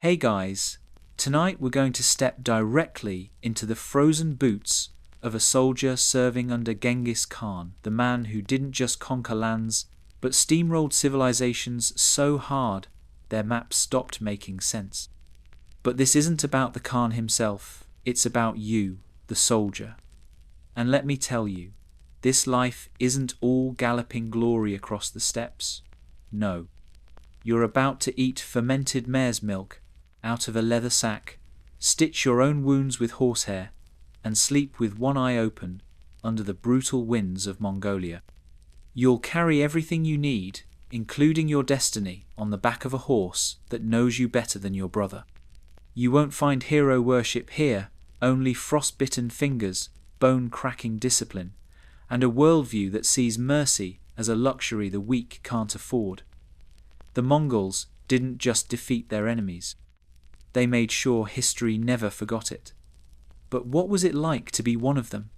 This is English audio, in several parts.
Hey guys, tonight we're going to step directly into the frozen boots of a soldier serving under Genghis Khan, the man who didn't just conquer lands, but steamrolled civilizations so hard their maps stopped making sense. But this isn't about the Khan himself, it's about you, the soldier. And let me tell you, this life isn't all galloping glory across the steppes. No. You're about to eat fermented mare's milk out of a leather sack, stitch your own wounds with horsehair, and sleep with one eye open under the brutal winds of Mongolia. You'll carry everything you need, including your destiny, on the back of a horse that knows you better than your brother. You won't find hero worship here, only frostbitten fingers, bone-cracking discipline, and a worldview that sees mercy as a luxury the weak can't afford. The Mongols didn't just defeat their enemies. They made sure history never forgot it. But what was it like to be one of them?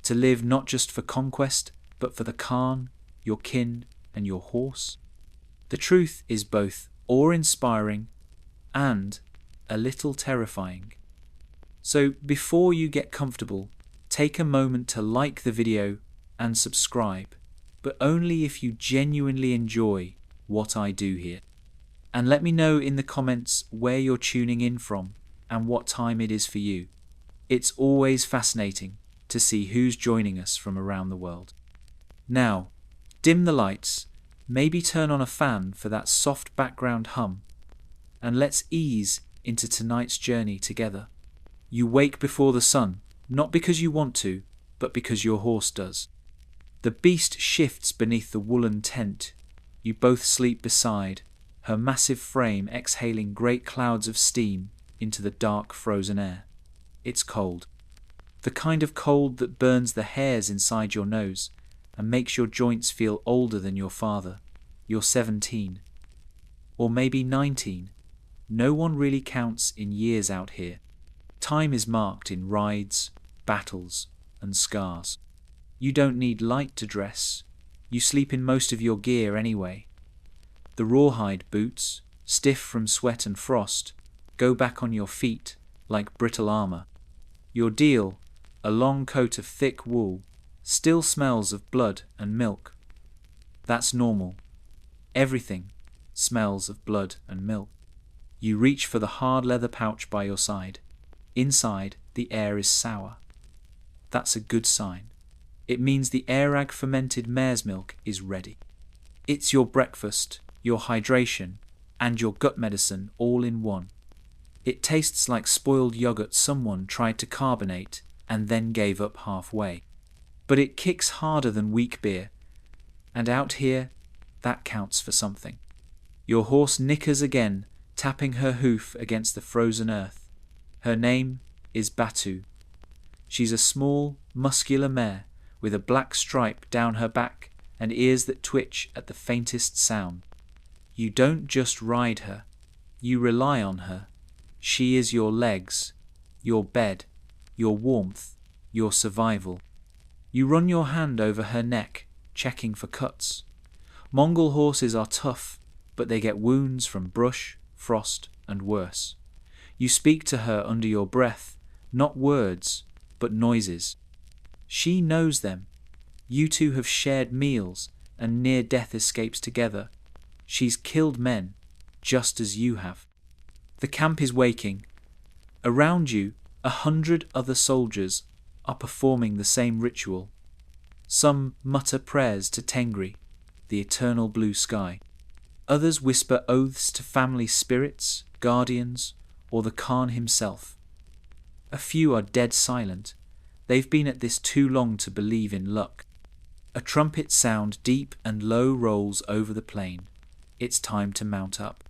To live not just for conquest, but for the Khan, your kin, and your horse? The truth is both awe-inspiring and a little terrifying. So before you get comfortable, take a moment to like the video and subscribe, but only if you genuinely enjoy what I do here. And let me know in the comments where you're tuning in from and what time it is for you. It's always fascinating to see who's joining us from around the world. Now, dim the lights, maybe turn on a fan for that soft background hum, and let's ease into tonight's journey together. You wake before the sun, not because you want to, but because your horse does. The beast shifts beneath the woolen tent. You both sleep beside, her massive frame exhaling great clouds of steam into the dark frozen air. It's cold. The kind of cold that burns the hairs inside your nose and makes your joints feel older than your father. You're 17. Or maybe 19. No one really counts in years out here. Time is marked in rides, battles, and scars. You don't need light to dress. You sleep in most of your gear anyway. The rawhide boots, stiff from sweat and frost, go back on your feet like brittle armor. Your deal, a long coat of thick wool, still smells of blood and milk. That's normal. Everything smells of blood and milk. You reach for the hard leather pouch by your side. Inside, the air is sour. That's a good sign. It means the Airag fermented mare's milk is ready. It's your breakfast, your hydration, and your gut medicine all in one. It tastes like spoiled yogurt someone tried to carbonate and then gave up halfway. But it kicks harder than weak beer, and out here, that counts for something. Your horse nickers again, tapping her hoof against the frozen earth. Her name is Batu. She's a small, muscular mare with a black stripe down her back and ears that twitch at the faintest sound. You don't just ride her, you rely on her. She is your legs, your bed, your warmth, your survival. You run your hand over her neck, checking for cuts. Mongol horses are tough, but they get wounds from brush, frost, and worse. You speak to her under your breath, not words, but noises. She knows them. You two have shared meals and near-death escapes together. She's killed men, just as you have. The camp is waking. Around you, 100 other soldiers are performing the same ritual. Some mutter prayers to Tengri, the eternal blue sky. Others whisper oaths to family spirits, guardians, or the Khan himself. A few are dead silent. They've been at this too long to believe in luck. A trumpet sound deep and low rolls over the plain. It's time to mount up.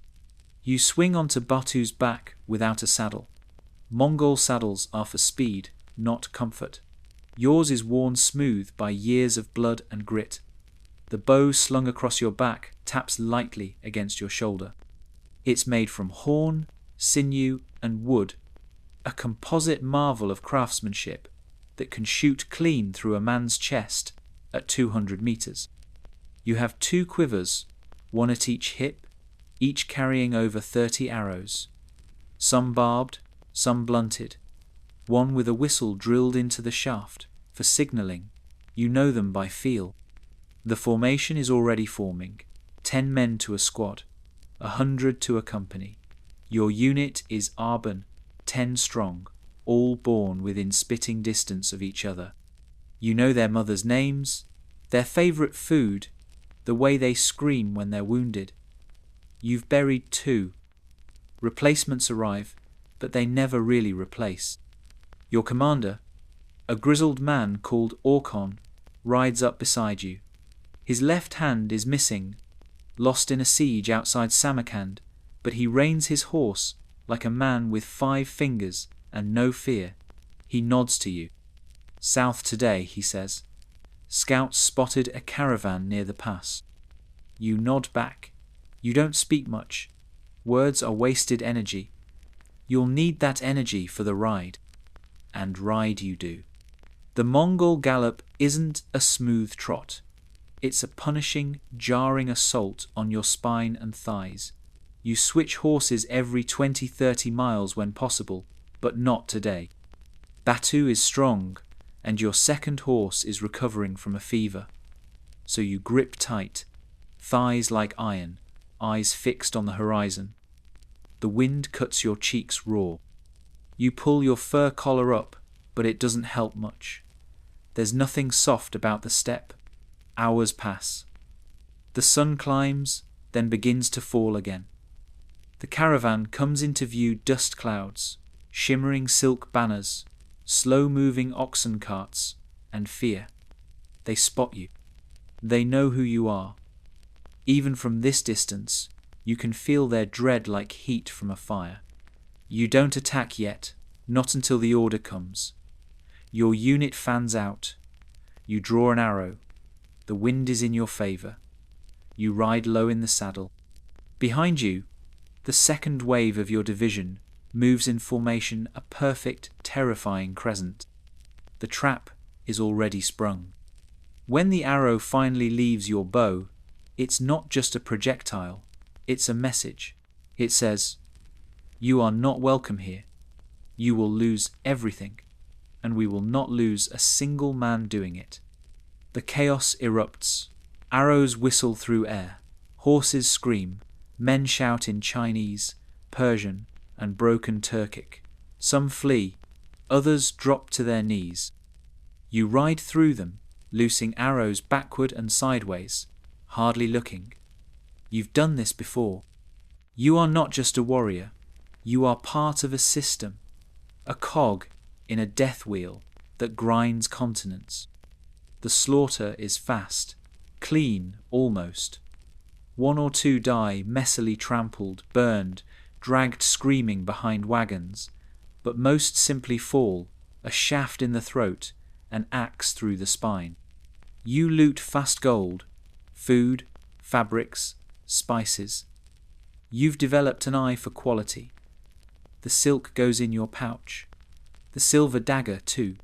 You swing onto Batu's back without a saddle. Mongol saddles are for speed, not comfort. Yours is worn smooth by years of blood and grit. The bow slung across your back taps lightly against your shoulder. It's made from horn, sinew, and wood, a composite marvel of craftsmanship that can shoot clean through a man's chest at 200 meters. You have 2 quivers, one at each hip, each carrying over 30 arrows. some barbed, some blunted, one with a whistle drilled into the shaft for signaling. You know them by feel. The formation is already forming. 10 men to a squad, 100 to a company. Your unit is Arban, 10 strong, all born within spitting distance of each other. You know their mothers' names, their favourite food, the way they scream when they're wounded. You've buried 2. Replacements arrive, but they never really replace. Your commander, a grizzled man called Orkon, rides up beside you. His left hand is missing, lost in a siege outside Samarkand, but he reins his horse like a man with 5 fingers and no fear. He nods to you. South today, he says. Scouts spotted a caravan near the pass. You nod back. You don't speak much. Words are wasted energy. You'll need that energy for the ride. And ride you do. The Mongol gallop isn't a smooth trot. It's a punishing, jarring assault on your spine and thighs. You switch horses every 20-30 miles when possible, but not today. Batu is strong, and your second horse is recovering from a fever. So you grip tight, thighs like iron, eyes fixed on the horizon. The wind cuts your cheeks raw. You pull your fur collar up, but it doesn't help much. There's nothing soft about the steppe. Hours pass. The sun climbs, then begins to fall again. The caravan comes into view, dust clouds, shimmering silk banners, slow-moving oxen carts, and fear. They spot you. They know who you are. Even from this distance, you can feel their dread like heat from a fire. You don't attack yet, not until the order comes. Your unit fans out. You draw an arrow. The wind is in your favour. You ride low in the saddle. Behind you, the second wave of your division moves in formation, a perfect, terrifying crescent. The trap is already sprung. When the arrow finally leaves your bow, it's not just a projectile, it's a message. It says, "You are not welcome here. You will lose everything, and we will not lose a single man doing it." The chaos erupts. Arrows whistle through air. Horses scream. Men shout in Chinese, Persian, and broken Turkic. Some flee. Others drop to their knees. You ride through them, loosing arrows backward and sideways, hardly looking. You've done this before. You are not just a warrior. You are part of a system, a cog in a death wheel that grinds continents. The slaughter is fast, clean almost. 1 or 2 die messily trampled, burned, dragged screaming behind wagons, but most simply fall, a shaft in the throat, an axe through the spine. You loot fast gold, food, fabrics, spices. You've developed an eye for quality. The silk goes in your pouch. The silver dagger too.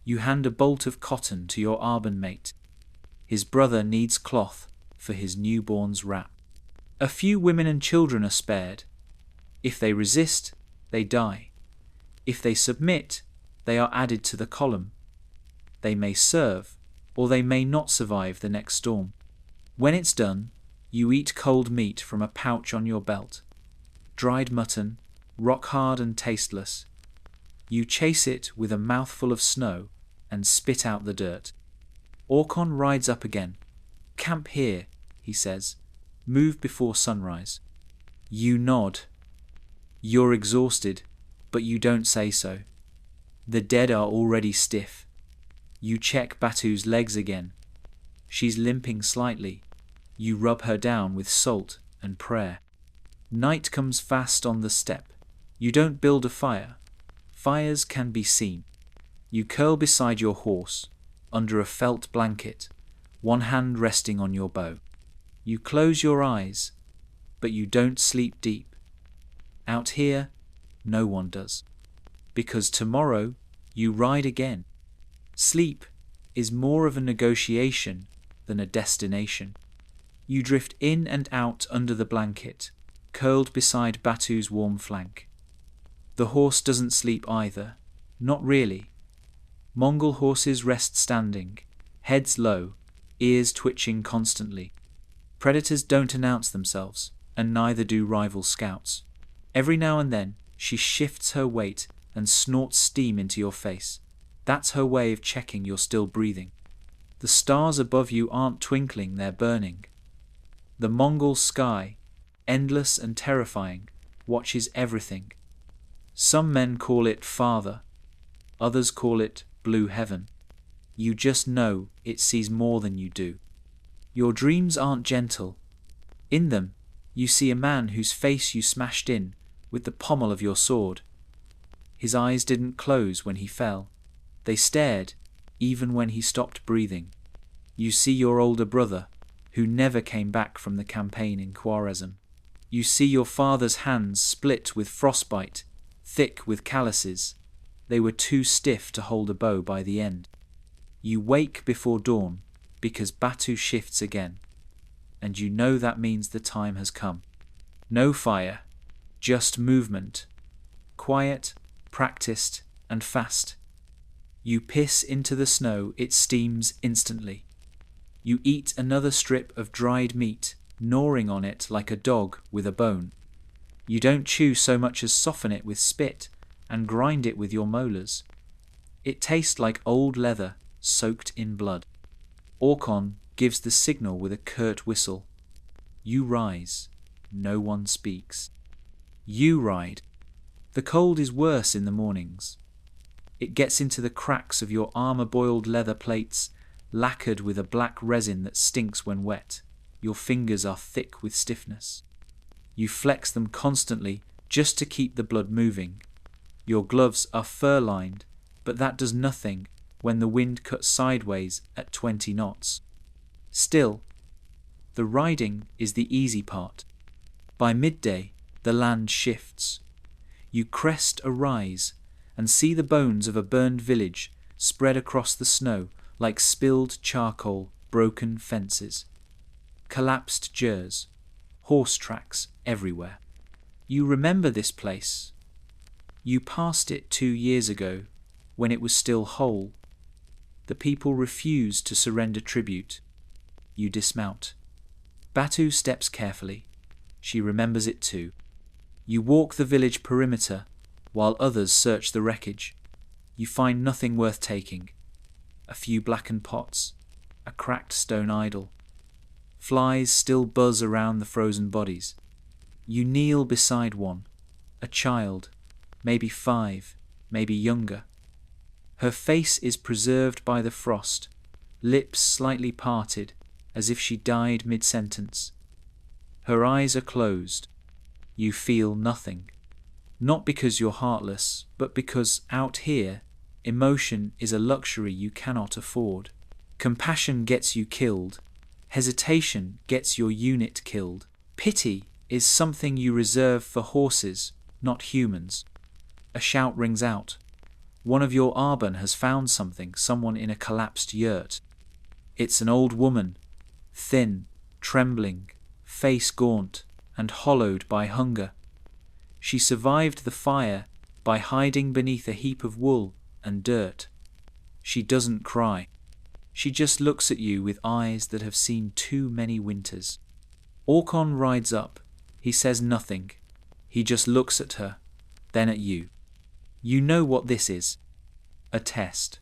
You hand a bolt of cotton to your Arban mate. His brother needs cloth for his newborn's wrap. A few women and children are spared. If they resist, they die. If they submit, they are added to the column. They may serve, or they may not survive the next storm. When it's done, you eat cold meat from a pouch on your belt. Dried mutton, rock hard and tasteless. You chase it with a mouthful of snow and spit out the dirt. Orkon rides up again. "Camp here," he says. "Move before sunrise." You nod. You're exhausted, but you don't say so. The dead are already stiff. You check Batu's legs again. She's limping slightly. You rub her down with salt and prayer. Night comes fast on the steppe. You don't build a fire. Fires can be seen. You curl beside your horse, under a felt blanket, one hand resting on your bow. You close your eyes, but you don't sleep deep. Out here, no one does. Because tomorrow, you ride again. Sleep is more of a negotiation than a destination. You drift in and out under the blanket, curled beside Batu's warm flank. The horse doesn't sleep either. Not really. Mongol horses rest standing, heads low, ears twitching constantly. Predators don't announce themselves, and neither do rival scouts. Every now and then, she shifts her weight and snorts steam into your face. That's her way of checking you're still breathing. The stars above you aren't twinkling, they're burning. The Mongol sky, endless and terrifying, watches everything. Some men call it father, others call it blue heaven. You just know it sees more than you do. Your dreams aren't gentle. In them, you see a man whose face you smashed in with the pommel of your sword. His eyes didn't close when he fell. They stared, even when he stopped breathing. You see your older brother, who never came back from the campaign in Khwarezm. You see your father's hands split with frostbite, thick with calluses. They were too stiff to hold a bow by the end. You wake before dawn, because Batu shifts again. And you know that means the time has come. No fire, just movement. Quiet, practiced, and fast. You piss into the snow, it steams instantly. You eat another strip of dried meat, gnawing on it like a dog with a bone. You don't chew so much as soften it with spit and grind it with your molars. It tastes like old leather soaked in blood. Orkon gives the signal with a curt whistle. You rise. No one speaks. You ride. The cold is worse in the mornings. It gets into the cracks of your armor-boiled leather plates, lacquered with a black resin that stinks when wet. Your fingers are thick with stiffness. You flex them constantly just to keep the blood moving. Your gloves are fur-lined, but that does nothing when the wind cuts sideways at 20 knots. Still, the riding is the easy part. By midday, the land shifts. You crest a rise and see the bones of a burned village spread across the snow like spilled charcoal, broken fences. Collapsed gers, horse tracks everywhere. You remember this place. You passed it 2 years ago, when it was still whole. The people refused to surrender tribute. You dismount. Batu steps carefully. She remembers it too. You walk the village perimeter, while others search the wreckage. You find nothing worth taking. A few blackened pots, a cracked stone idol. Flies still buzz around the frozen bodies. You kneel beside one, a child, maybe 5, maybe younger. Her face is preserved by the frost, lips slightly parted, as if she died mid-sentence. Her eyes are closed. You feel nothing. Not because you're heartless, but because out here, emotion is a luxury you cannot afford. Compassion gets you killed. Hesitation gets your unit killed. Pity is something you reserve for horses, not humans. A shout rings out. One of your Arban has found something, someone in a collapsed yurt. It's an old woman, thin, trembling, face gaunt, and hollowed by hunger. She survived the fire by hiding beneath a heap of wool and dirt. She doesn't cry. She just looks at you with eyes that have seen too many winters. Orkon rides up. He says nothing. He just looks at her, then at you. You know what this is. A test.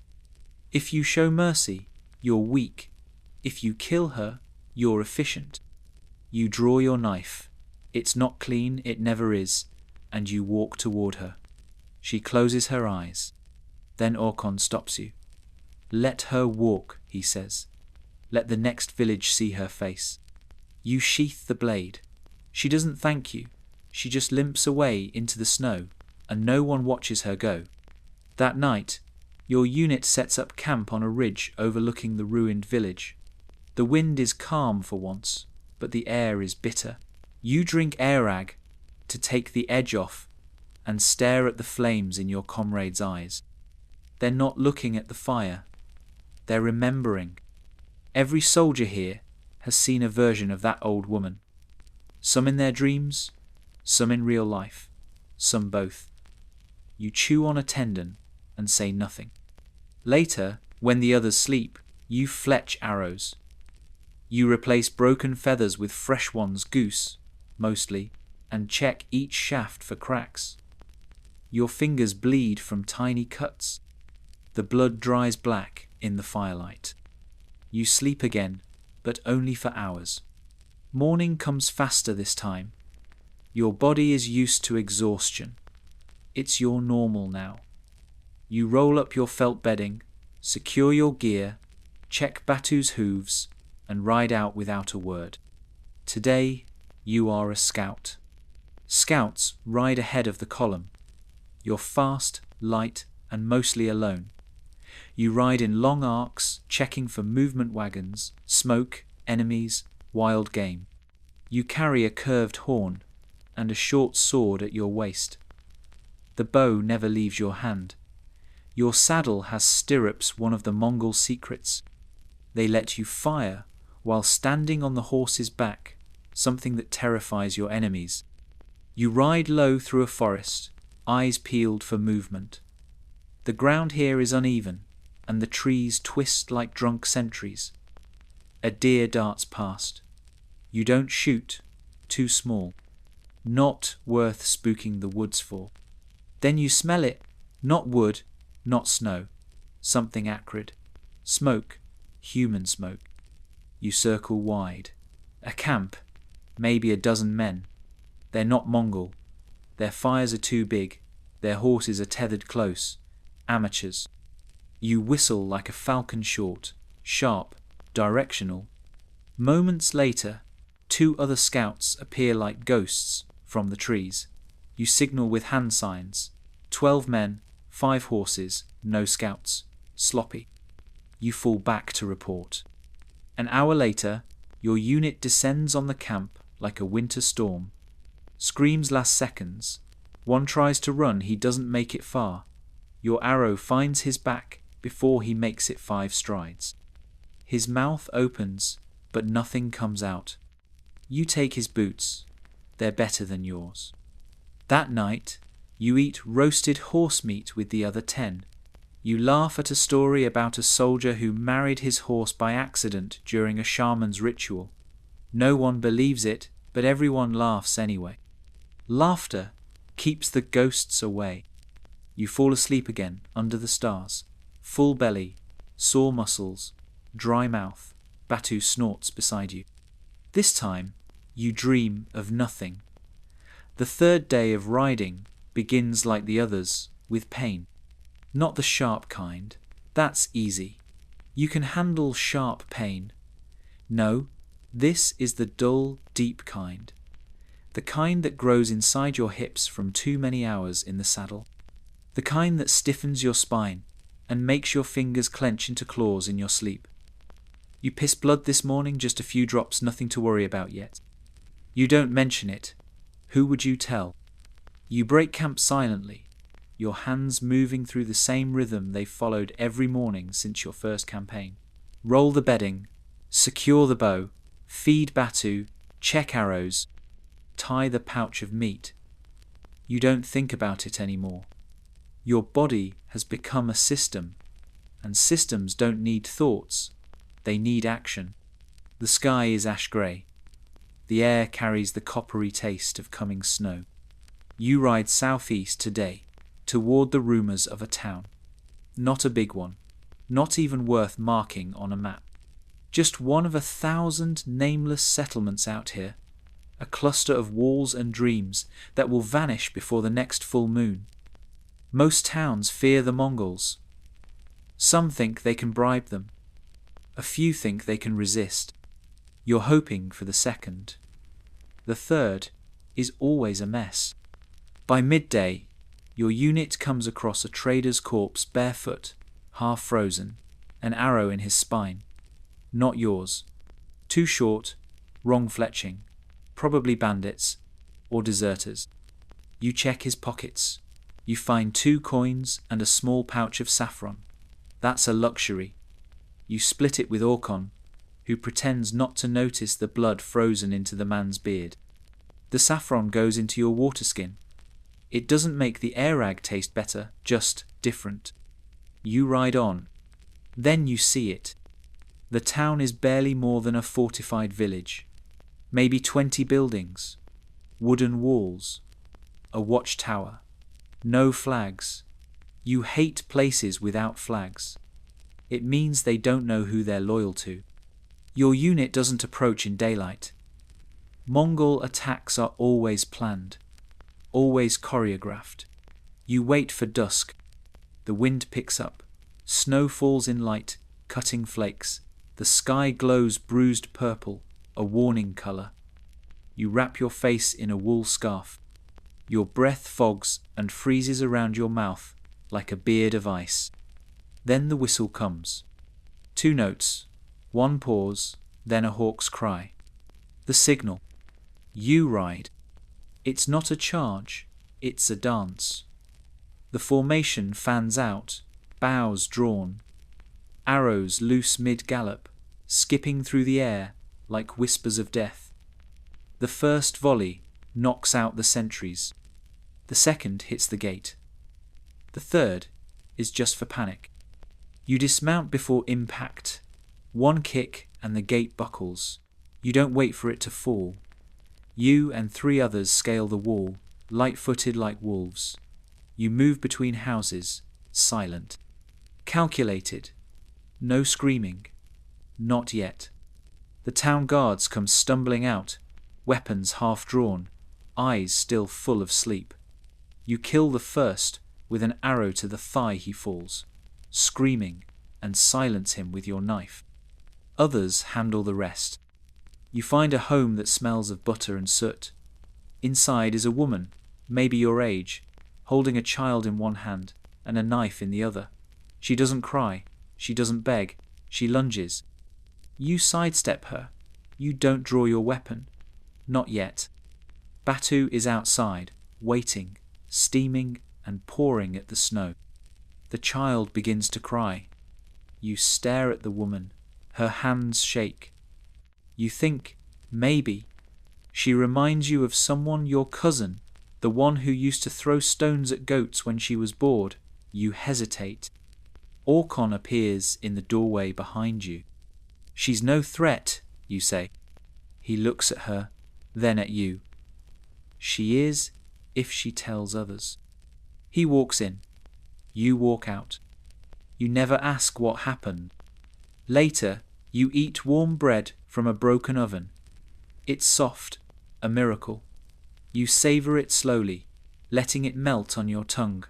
If you show mercy, you're weak. If you kill her, you're efficient. You draw your knife. It's not clean, it never is, and you walk toward her. She closes her eyes. Then Orkon stops you. Let her walk, he says. Let the next village see her face. You sheath the blade. She doesn't thank you. She just limps away into the snow, and no one watches her go. That night, your unit sets up camp on a ridge overlooking the ruined village. The wind is calm for once, but the air is bitter. You drink airag to take the edge off and stare at the flames in your comrades' eyes. They're not looking at the fire. They're remembering. Every soldier here has seen a version of that old woman. Some in their dreams, some in real life, some both. You chew on a tendon and say nothing. Later, when the others sleep, you fletch arrows. You replace broken feathers with fresh ones, goose, mostly, and check each shaft for cracks. Your fingers bleed from tiny cuts. The blood dries black in the firelight. You sleep again, but only for hours. Morning comes faster this time. Your body is used to exhaustion. It's your normal now. You roll up your felt bedding, secure your gear, check Batu's hooves, and ride out without a word. Today, you are a scout. Scouts ride ahead of the column. You're fast, light, and mostly alone. You ride in long arcs, checking for movement wagons, smoke, enemies, wild game. You carry a curved horn and a short sword at your waist. The bow never leaves your hand. Your saddle has stirrups, one of the Mongol secrets. They let you fire while standing on the horse's back, something that terrifies your enemies. You ride low through a forest, eyes peeled for movement. The ground here is uneven, and the trees twist like drunk sentries. A deer darts past. You don't shoot, too small. Not worth spooking the woods for. Then you smell it, not wood, not snow, something acrid. Smoke, human smoke. You circle wide. A camp, maybe a dozen men. They're not Mongol. Their fires are too big. Their horses are tethered close. Amateurs. You whistle like a falcon short, sharp, directional. Moments later, 2 other scouts appear like ghosts from the trees. You signal with hand signs. 12 men, 5 horses, no scouts. Sloppy. You fall back to report. An hour later, your unit descends on the camp like a winter storm. Screams last seconds. One tries to run, he doesn't make it far. Your arrow finds his back before he makes it 5 strides. His mouth opens, but nothing comes out. You take his boots. They're better than yours. That night, you eat roasted horse meat with the other 10. You laugh at a story about a soldier who married his horse by accident during a shaman's ritual. No one believes it, but everyone laughs anyway. Laughter keeps the ghosts away. You fall asleep again under the stars. Full belly, sore muscles, dry mouth. Batu snorts beside you. This time, you dream of nothing. The 3rd day of riding begins like the others, with pain. Not the sharp kind. That's easy. You can handle sharp pain. No, this is the dull, deep kind. The kind that grows inside your hips from too many hours in the saddle. The kind that stiffens your spine and makes your fingers clench into claws in your sleep. You piss blood this morning, just a few drops, nothing to worry about yet. You don't mention it. Who would you tell? You break camp silently, your hands moving through the same rhythm they've followed every morning since your first campaign. Roll the bedding, secure the bow, feed Batu, check arrows, tie the pouch of meat. You don't think about it anymore. Your body has become a system, and systems don't need thoughts, they need action. The sky is ash grey. The air carries the coppery taste of coming snow. You ride southeast today, toward the rumours of a town. Not a big one, not even worth marking on a map. Just one of 1,000 nameless settlements out here, a cluster of walls and dreams that will vanish before the next full moon. Most towns fear the Mongols. Some think they can bribe them. A few think they can resist. You're hoping for the second. The third is always a mess. By midday, your unit comes across a trader's corpse barefoot, half frozen, an arrow in his spine. Not yours. Too short, wrong fletching, probably bandits or deserters. You check his pockets. You find 2 coins and a small pouch of saffron. That's a luxury. You split it with Orkon, who pretends not to notice the blood frozen into the man's beard. The saffron goes into your water skin. It doesn't make the air rag taste better, just different. You ride on. Then you see it. The town is barely more than a fortified village. Maybe 20 buildings. Wooden walls. A watchtower. No flags. You hate places without flags. It means they don't know who they're loyal to. Your unit doesn't approach in daylight. Mongol attacks are always planned, always choreographed. You wait for dusk. The wind picks up. Snow falls in light, cutting flakes. The sky glows bruised purple, a warning color. You wrap your face in a wool scarf. Your breath fogs and freezes around your mouth like a beard of ice. Then the whistle comes. 2 notes, 1 pause, then a hawk's cry. The signal. You ride. It's not a charge, it's a dance. The formation fans out, bows drawn. Arrows loose mid-gallop, skipping through the air like whispers of death. The first volley knocks out the sentries. The second hits the gate. The third is just for panic. You dismount before impact. 1 kick and the gate buckles. You don't wait for it to fall. You and 3 others scale the wall, light-footed like wolves. You move between houses, silent. Calculated. No screaming. Not yet. The town guards come stumbling out, weapons half drawn, eyes still full of sleep. You kill the first with an arrow to the thigh he falls, screaming, and silence him with your knife. Others handle the rest. You find a home that smells of butter and soot. Inside is a woman, maybe your age, holding a child in one hand and a knife in the other. She doesn't cry, she doesn't beg, she lunges. You sidestep her. You don't draw your weapon. Not yet. Batu is outside, waiting, steaming and pouring at the snow. The child begins to cry. You stare at the woman. Her hands shake. You think, maybe, she reminds you of someone, your cousin, the one who used to throw stones at goats when she was bored. You hesitate. Orkon appears in the doorway behind you. She's no threat, you say. He looks at her, then at you. She is, if she tells others. He walks in. You walk out. You never ask what happened. Later, you eat warm bread from a broken oven. It's soft, a miracle. You savor it slowly, letting it melt on your tongue.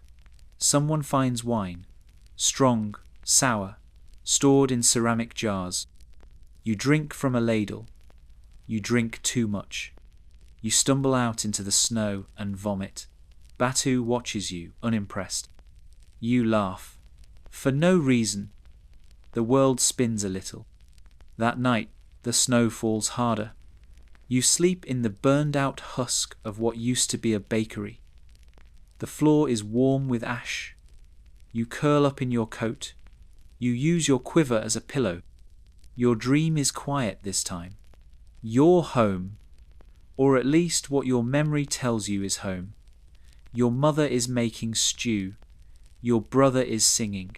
Someone finds wine, strong, sour, stored in ceramic jars. You drink from a ladle. You drink too much. You stumble out into the snow and vomit. Batu watches you, unimpressed. You laugh. For no reason. The world spins a little. That night, the snow falls harder. You sleep in the burned-out husk of what used to be a bakery. The floor is warm with ash. You curl up in your coat. You use your quiver as a pillow. Your dream is quiet this time. Your home, or at least what your memory tells you is home. Your mother is making stew. Your brother is singing.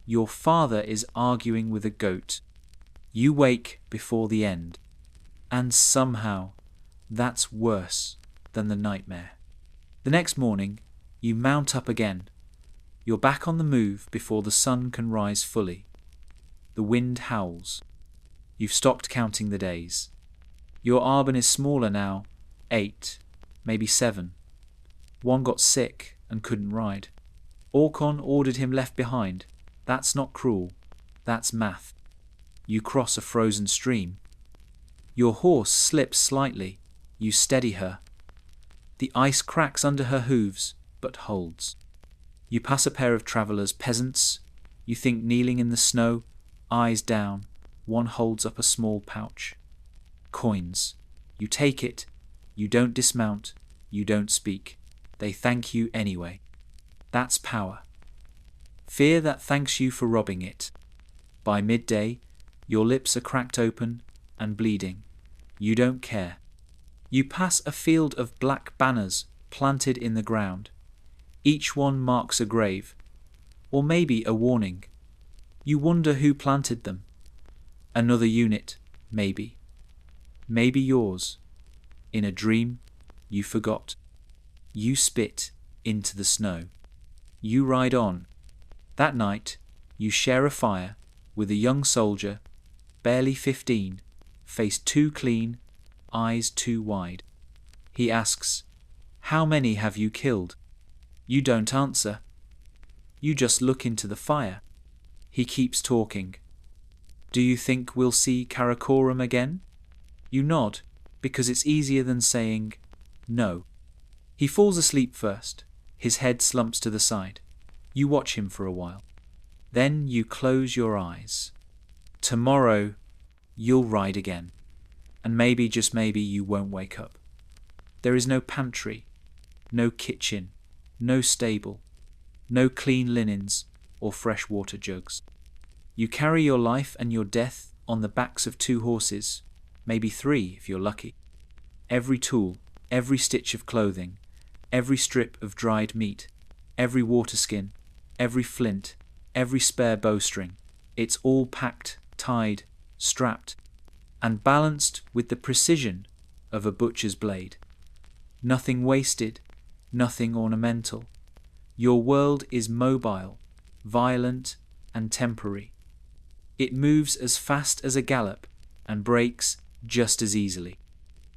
Your father is arguing with a goat. You wake before the end. And somehow, that's worse than the nightmare. The next morning, you mount up again. You're back on the move before the sun can rise fully. The wind howls. You've stopped counting the days. Your Arban is smaller now, 8, maybe 7. One got sick and couldn't ride. Orkon ordered him left behind. That's not cruel. That's math. You cross a frozen stream. Your horse slips slightly. You steady her. The ice cracks under her hooves, but holds. You pass a pair of travellers, peasants. You think kneeling in the snow, eyes down. One holds up a small pouch. Coins. You take it. You don't dismount. You don't speak. They thank you anyway. That's power. Fear that thanks you for robbing it. By midday, your lips are cracked open and bleeding. You don't care. You pass a field of black banners planted in the ground. Each one marks a grave, or maybe a warning. You wonder who planted them. Another unit, maybe. Maybe yours. In a dream, you forgot. You spit into the snow. You ride on. That night, you share a fire with a young soldier, barely 15, face too clean, eyes too wide. He asks, "How many have you killed?" You don't answer. You just look into the fire. He keeps talking. "Do you think we'll see Karakoram again?" You nod, because it's easier than saying no. He falls asleep first. His head slumps to the side. You watch him for a while. Then you close your eyes. Tomorrow, you'll ride again. And maybe, just maybe, you won't wake up. There is no pantry, no kitchen, no stable, no clean linens or fresh water jugs. You carry your life and your death on the backs of 2 horses, maybe 3 if you're lucky. Every tool, every stitch of clothing, every strip of dried meat, every water skin, every flint, every spare bowstring, it's all packed, tied, strapped, and balanced with the precision of a butcher's blade. Nothing wasted, nothing ornamental. Your world is mobile, violent, and temporary. It moves as fast as a gallop and breaks just as easily.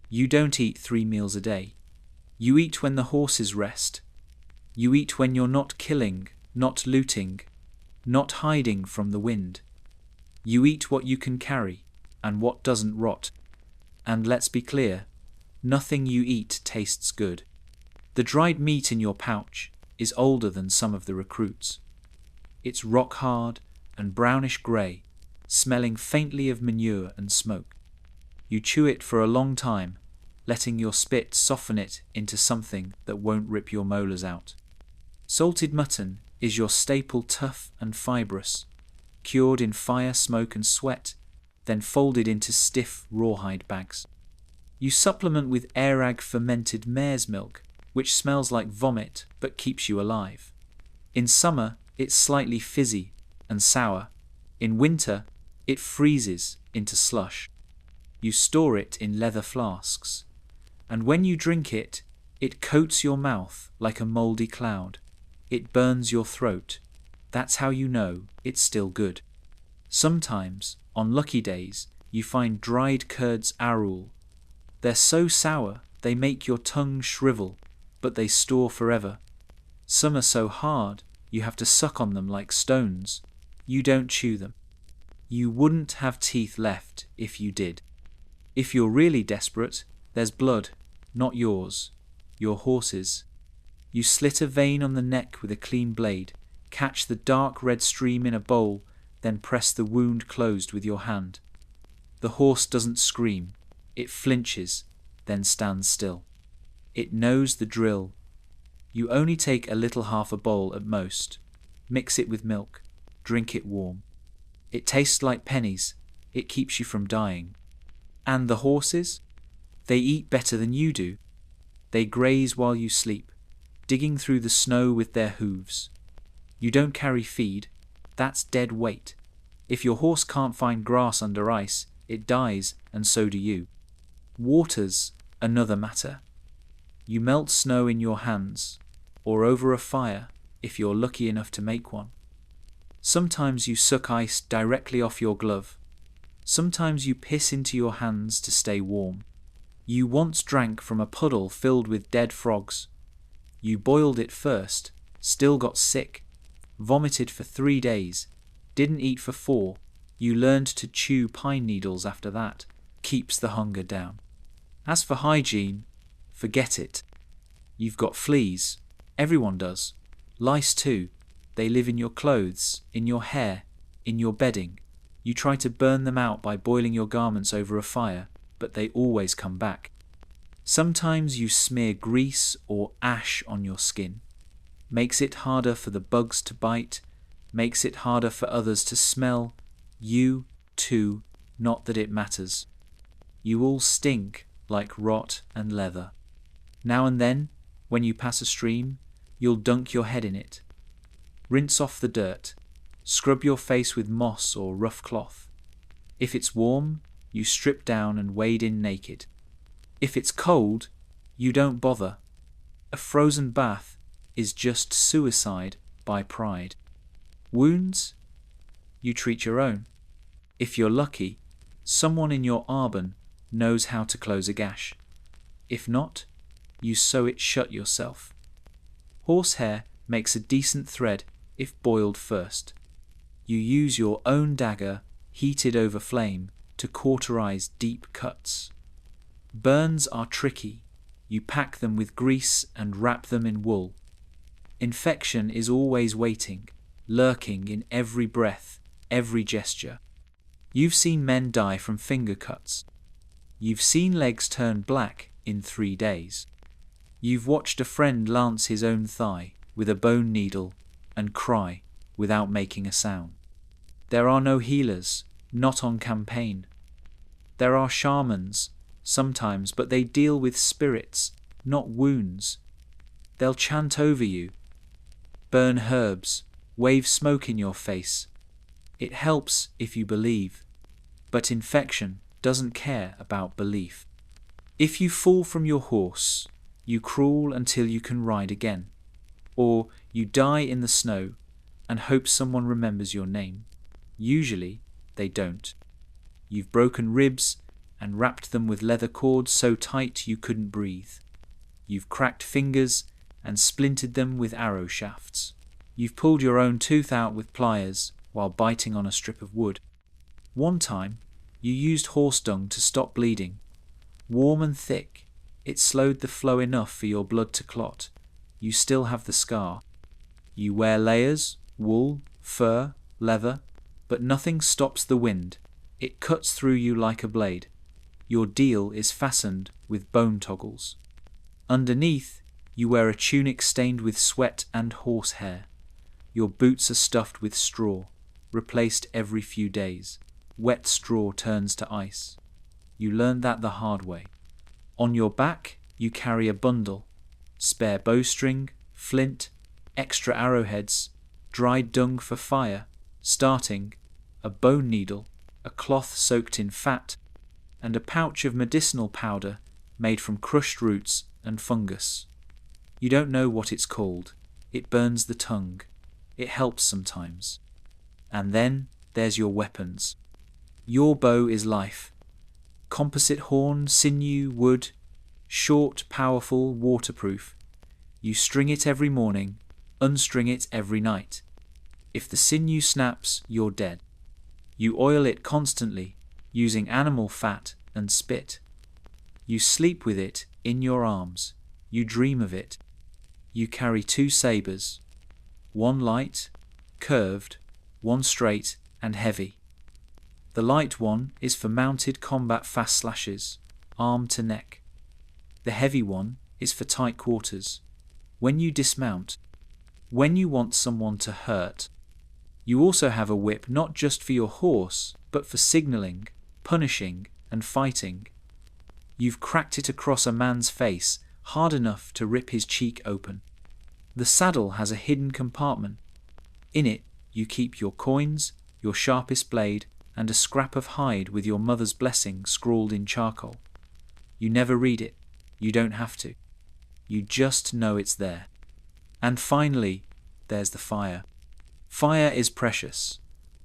You don't eat 3 meals a day. You eat when the horses rest. You eat when you're not killing, not looting, not hiding from the wind. You eat what you can carry and what doesn't rot. And let's be clear, nothing you eat tastes good. The dried meat in your pouch is older than some of the recruits. It's rock hard and brownish grey, smelling faintly of manure and smoke. You chew it for a long time, letting your spit soften it into something that won't rip your molars out. Salted mutton is your staple, tough and fibrous, cured in fire, smoke and sweat, then folded into stiff rawhide bags. You supplement with airag fermented mare's milk, which smells like vomit but keeps you alive. In summer, it's slightly fizzy and sour. In winter, it freezes into slush. You store it in leather flasks, and when you drink it, it coats your mouth like a mouldy cloud. It burns your throat. That's how you know it's still good. Sometimes, on lucky days, you find dried curds arul. They're so sour they make your tongue shrivel, but they store forever. Some are so hard you have to suck on them like stones. You don't chew them. You wouldn't have teeth left if you did. If you're really desperate, there's blood, not yours, your horse's. You slit a vein on the neck with a clean blade, catch the dark red stream in a bowl, then press the wound closed with your hand. The horse doesn't scream. It flinches, then stands still. It knows the drill. You only take a little, half a bowl at most. Mix it with milk. Drink it warm. It tastes like pennies. It keeps you from dying. And the horses? They eat better than you do. They graze while you sleep, digging through the snow with their hooves. You don't carry feed. That's dead weight. If your horse can't find grass under ice, it dies, and so do you. Water's another matter. You melt snow in your hands, or over a fire if you're lucky enough to make one. Sometimes you suck ice directly off your glove. Sometimes you piss into your hands to stay warm. You once drank from a puddle filled with dead frogs. You boiled it first, still got sick, vomited for 3 days, didn't eat for 4. You learned to chew pine needles after that. Keeps the hunger down. As for hygiene, forget it. You've got fleas. Everyone does. Lice too. They live in your clothes, in your hair, in your bedding. You try to burn them out by boiling your garments over a fire, but they always come back. Sometimes you smear grease or ash on your skin. Makes it harder for the bugs to bite, makes it harder for others to smell. You, too, not that it matters. You all stink like rot and leather. Now and then, When you pass a stream, you'll dunk your head in it. Rinse off the dirt. Scrub your face with moss or rough cloth. If it's warm, you strip down and wade in naked. If it's cold, you don't bother. A frozen bath is just suicide by pride. Wounds? You treat your own. If you're lucky, someone in your arbon knows how to close a gash. If not, you sew it shut yourself. Horsehair makes a decent thread if boiled first. You use your own dagger, heated over flame, to cauterize deep cuts. Burns are tricky. You pack them with grease and wrap them in wool. Infection is always waiting, lurking in every breath, every gesture. You've seen men die from finger cuts. You've seen legs turn black in 3 days. You've watched a friend lance his own thigh with a bone needle and cry without making a sound. There are no healers, not on campaign. There are shamans, sometimes, but they deal with spirits, not wounds. They'll chant over you, burn herbs, wave smoke in your face. It helps if you believe, but infection doesn't care about belief. If you fall from your horse, you crawl until you can ride again, or you die in the snow and hope someone remembers your name. Usually, they don't. You've broken ribs and wrapped them with leather cords so tight you couldn't breathe. You've cracked fingers and splintered them with arrow shafts. You've pulled your own tooth out with pliers while biting on a strip of wood. One time, you used horse dung to stop bleeding. Warm and thick, it slowed the flow enough for your blood to clot. You still have the scar. You wear layers, wool, fur, leather, but nothing stops the wind. It cuts through you like a blade. Your deal is fastened with bone toggles. Underneath, you wear a tunic stained with sweat and horsehair. Your boots are stuffed with straw, replaced every few days. Wet straw turns to ice. You learned that the hard way. On your back, you carry a bundle. Spare bowstring, flint, extra arrowheads, dried dung for fire, starting, a bone needle, a cloth soaked in fat, and a pouch of medicinal powder made from crushed roots and fungus. You don't know what it's called. It burns the tongue. It helps sometimes. And then there's your weapons. Your bow is life. Composite horn, sinew, wood, short, powerful, waterproof. You string it every morning, unstring it every night. If the sinew snaps, you're dead. You oil it constantly, using animal fat and spit. You sleep with it in your arms. You dream of it. You carry 2 sabres, one light, curved, one straight and heavy. The light one is for mounted combat fast slashes, arm to neck. The heavy one is for tight quarters. When you dismount, when you want someone to hurt. You also have a whip not just for your horse, but for signalling, punishing, and fighting. You've cracked it across a man's face hard enough to rip his cheek open. The saddle has a hidden compartment. In it, you keep your coins, your sharpest blade, and a scrap of hide with your mother's blessing scrawled in charcoal. You never read it. You don't have to. You just know it's there. And finally, there's the fire. Fire is precious,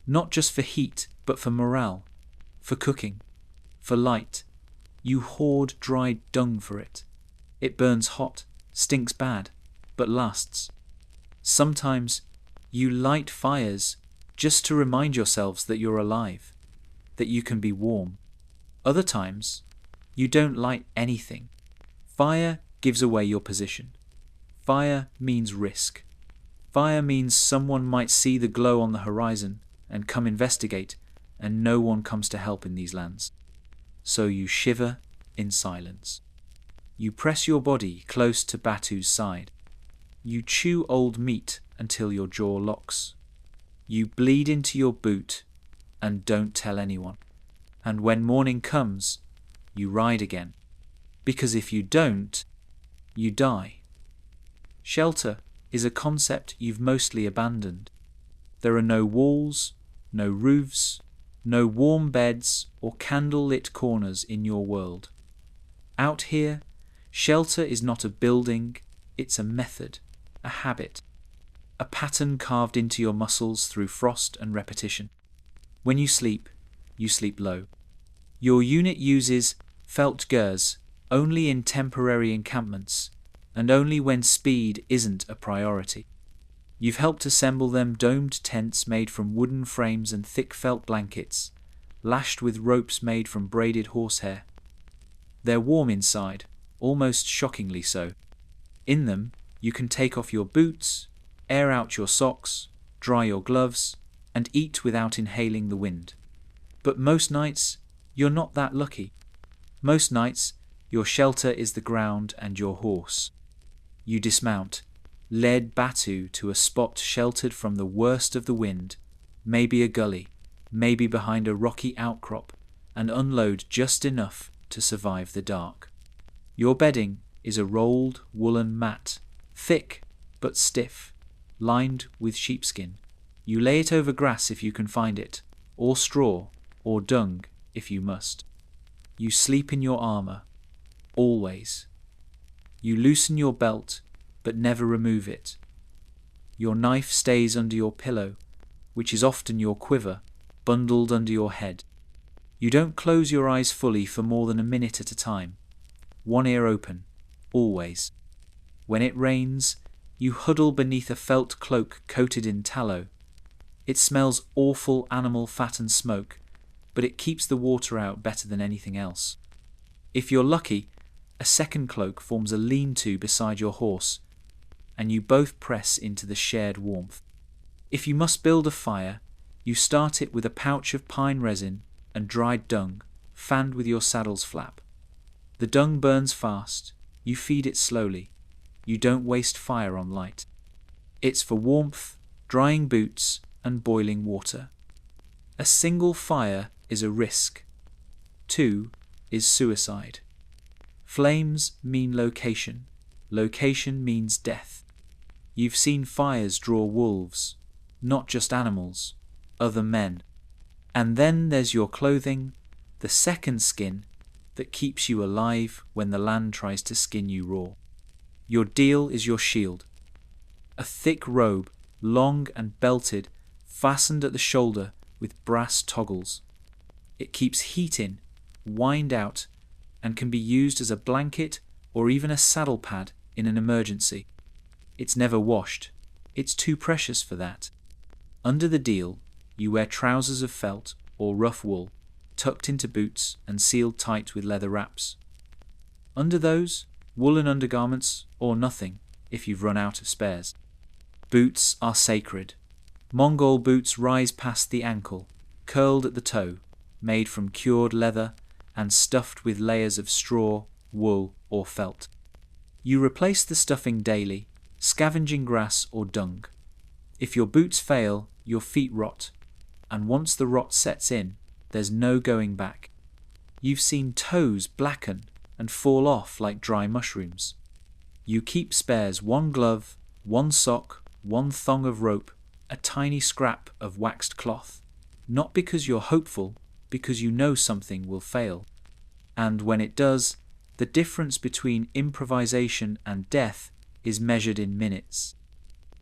not just for heat, but for morale, for cooking, for light. You hoard dried dung for it. It burns hot, stinks bad, but lasts. Sometimes you light fires just to remind yourselves that you're alive, that you can be warm. Other times, you don't light anything. Fire gives away your position. Fire means risk. Fire means someone might see the glow on the horizon and come investigate, and no one comes to help in these lands. So you shiver in silence. You press your body close to Batu's side. You chew old meat until your jaw locks. You bleed into your boot and don't tell anyone. And when morning comes, you ride again. Because if you don't, you die. Shelter is a concept you've mostly abandoned. There are no walls, no roofs, no warm beds or candle-lit corners in your world. Out here, shelter is not a building, it's a method, a habit, a pattern carved into your muscles through frost and repetition. When you sleep low. Your unit uses felt gers only in temporary encampments, and only when speed isn't a priority. You've helped assemble them domed tents made from wooden frames and thick felt blankets, lashed with ropes made from braided horsehair. They're warm inside, almost shockingly so. In them, you can take off your boots, air out your socks, dry your gloves, and eat without inhaling the wind. But most nights, you're not that lucky. Most nights, your shelter is the ground and your horse. You dismount, led Batu to a spot sheltered from the worst of the wind, maybe a gully, maybe behind a rocky outcrop, and unload just enough to survive the dark. Your bedding is a rolled woolen mat, thick but stiff, lined with sheepskin. You lay it over grass if you can find it, or straw, or dung if you must. You sleep in your armour, always. You loosen your belt, but never remove it. Your knife stays under your pillow, which is often your quiver, bundled under your head. You don't close your eyes fully for more than a minute at a time. One ear open, always. When it rains, you huddle beneath a felt cloak coated in tallow. It smells awful animal fat and smoke, but it keeps the water out better than anything else. If you're lucky, a second cloak forms a lean-to beside your horse, and you both press into the shared warmth. If you must build a fire, you start it with a pouch of pine resin and dried dung, fanned with your saddle's flap. The dung burns fast, you feed it slowly, you don't waste fire on light. It's for warmth, drying boots, and boiling water. A single fire is a risk. 2 is suicide. Flames mean location. Location means death. You've seen fires draw wolves, not just animals, other men. And then there's your clothing, the second skin that keeps you alive when the land tries to skin you raw. Your deal is your shield. A thick robe, long and belted, fastened at the shoulder with brass toggles. It keeps heat in, wind out, and can be used as a blanket or even a saddle pad in an emergency. It's never washed. It's too precious for that. Under the deal, you wear trousers of felt or rough wool, tucked into boots and sealed tight with leather wraps. Under those, woolen undergarments or nothing if you've run out of spares. Boots are sacred. Mongol boots rise past the ankle, curled at the toe, made from cured leather and stuffed with layers of straw, wool, or felt. You replace the stuffing daily, scavenging grass or dung. If your boots fail, your feet rot, and once the rot sets in, there's no going back. You've seen toes blacken and fall off like dry mushrooms. You keep spares: 1 glove, 1 sock, 1 thong of rope, a tiny scrap of waxed cloth. Not because you're hopeful, because you know something will fail. And when it does, the difference between improvisation and death is measured in minutes.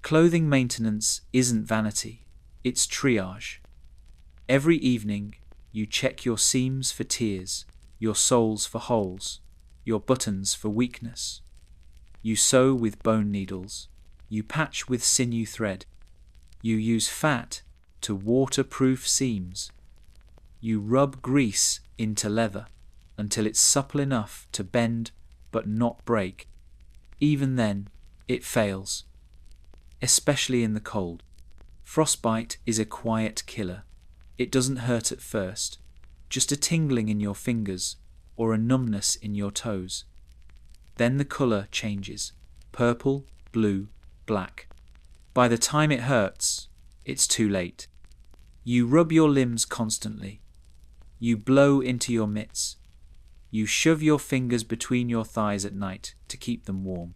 Clothing maintenance isn't vanity, it's triage. Every evening, you check your seams for tears, your soles for holes, your buttons for weakness. You sew with bone needles, you patch with sinew thread, you use fat to waterproof seams. You rub grease into leather until it's supple enough to bend but not break. Even then, it fails, especially in the cold. Frostbite is a quiet killer. It doesn't hurt at first, just a tingling in your fingers or a numbness in your toes. Then the colour changes: purple, blue, black. By the time it hurts, it's too late. You rub your limbs constantly. You blow into your mitts. You shove your fingers between your thighs at night to keep them warm.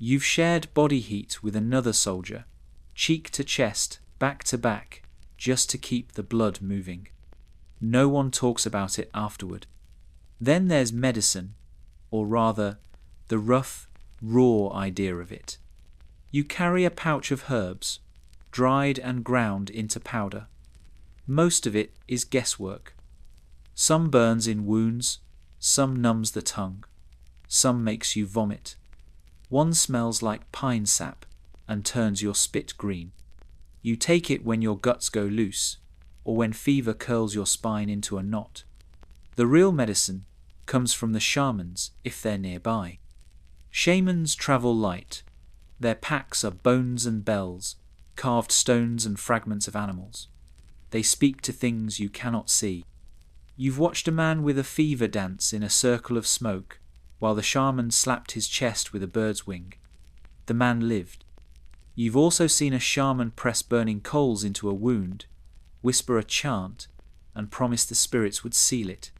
You've shared body heat with another soldier, cheek to chest, back to back, just to keep the blood moving. No one talks about it afterward. Then there's medicine, or rather, the rough, raw idea of it. You carry a pouch of herbs, dried and ground into powder. Most of it is guesswork. Some burns in wounds, some numbs the tongue, some makes you vomit. One smells like pine sap and turns your spit green. You take it when your guts go loose, or when fever curls your spine into a knot. The real medicine comes from the shamans if they're nearby. Shamans travel light. Their packs are bones and bells, carved stones and fragments of animals. They speak to things you cannot see. You've watched a man with a fever dance in a circle of smoke, while the shaman slapped his chest with a bird's wing. The man lived. You've also seen a shaman press burning coals into a wound, whisper a chant, and promise the spirits would seal it.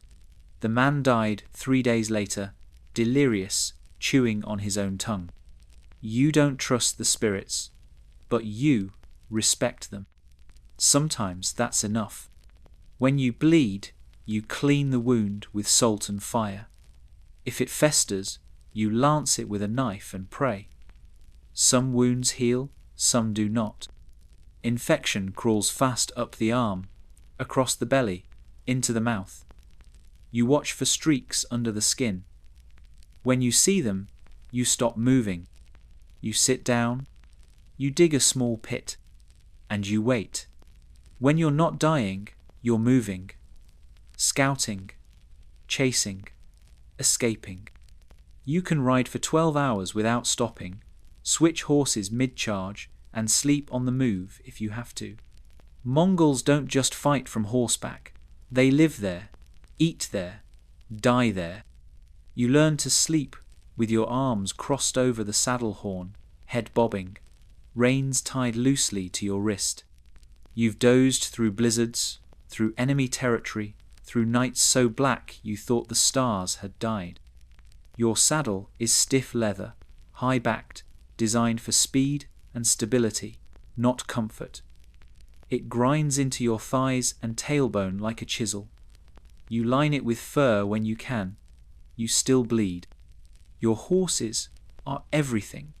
The man died 3 days later, delirious, chewing on his own tongue. You don't trust the spirits, but you respect them. Sometimes that's enough. When you bleed, you clean the wound with salt and fire. If it festers, you lance it with a knife and pray. Some wounds heal, some do not. Infection crawls fast up the arm, across the belly, into the mouth. You watch for streaks under the skin. When you see them, you stop moving. You sit down, you dig a small pit, and you wait. When you're not dying, you're moving, scouting, chasing, escaping. You can ride for 12 hours without stopping, switch horses mid-charge, and sleep on the move if you have to. Mongols don't just fight from horseback. They live there, eat there, die there. You learn to sleep with your arms crossed over the saddle horn, head bobbing, reins tied loosely to your wrist. You've dozed through blizzards, through enemy territory, through nights so black you thought the stars had died. Your saddle is stiff leather, high-backed, designed for speed and stability, not comfort. It grinds into your thighs and tailbone like a chisel. You line it with fur when you can. You still bleed. Your horses are everything.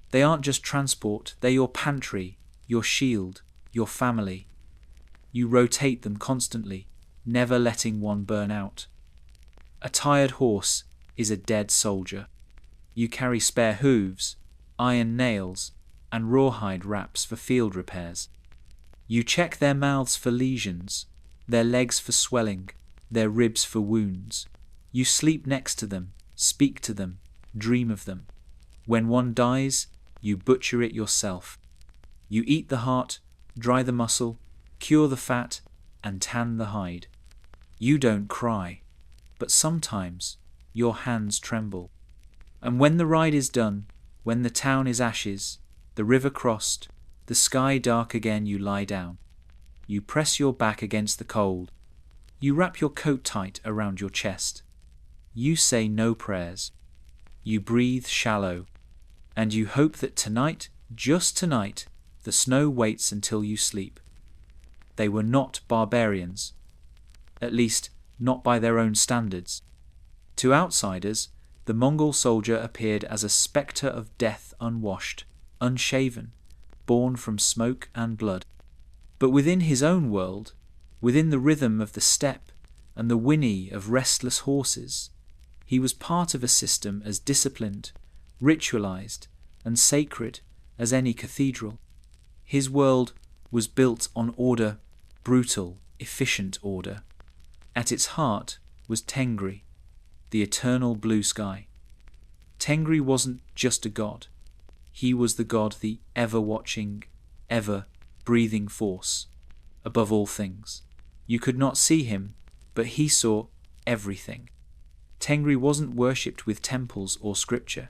They aren't just transport, they're your pantry, your shield, your family. You rotate them constantly, never letting one burn out. A tired horse is a dead soldier. You carry spare hooves, iron nails, and rawhide wraps for field repairs. You check their mouths for lesions, their legs for swelling, their ribs for wounds. You sleep next to them, speak to them, dream of them. When one dies, you butcher it yourself. You eat the heart, dry the muscle, cure the fat, and tan the hide. You don't cry, but sometimes your hands tremble. And when the ride is done, when the town is ashes, the river crossed, the sky dark again, you lie down. You press your back against the cold. You wrap your coat tight around your chest. You say no prayers. You breathe shallow. And you hope that tonight, just tonight, the snow waits until you sleep. They were not barbarians. At least, not by their own standards. To outsiders, the Mongol soldier appeared as a spectre of death unwashed, unshaven, born from smoke and blood. But within his own world, within the rhythm of the steppe and the whinny of restless horses, he was part of a system as disciplined, ritualized, and sacred as any cathedral. His world was built on order, brutal, efficient order. At its heart was Tengri, the eternal blue sky. Tengri wasn't just a god. He was the god, the ever-watching, ever-breathing force, above all things. You could not see him, but he saw everything. Tengri wasn't worshipped with temples or scripture.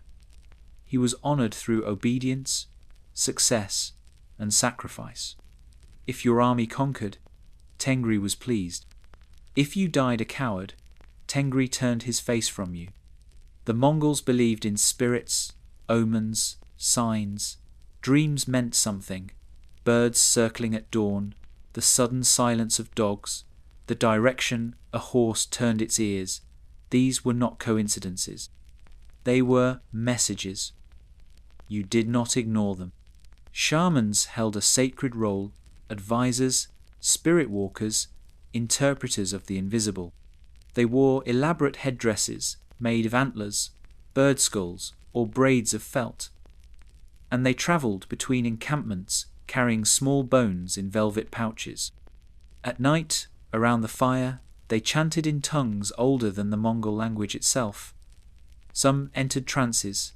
He was honored through obedience, success, and sacrifice. If your army conquered, Tengri was pleased. If you died a coward, Tengri turned his face from you. The Mongols believed in spirits, omens, signs. Dreams meant something. Birds circling at dawn, the sudden silence of dogs, the direction a horse turned its ears. These were not coincidences. They were messages. You did not ignore them. Shamans held a sacred role, advisors, spirit walkers, interpreters of the invisible. They wore elaborate headdresses made of antlers, bird skulls, or braids of felt. And they travelled between encampments, carrying small bones in velvet pouches. At night, around the fire, they chanted in tongues older than the Mongol language itself. Some entered trances,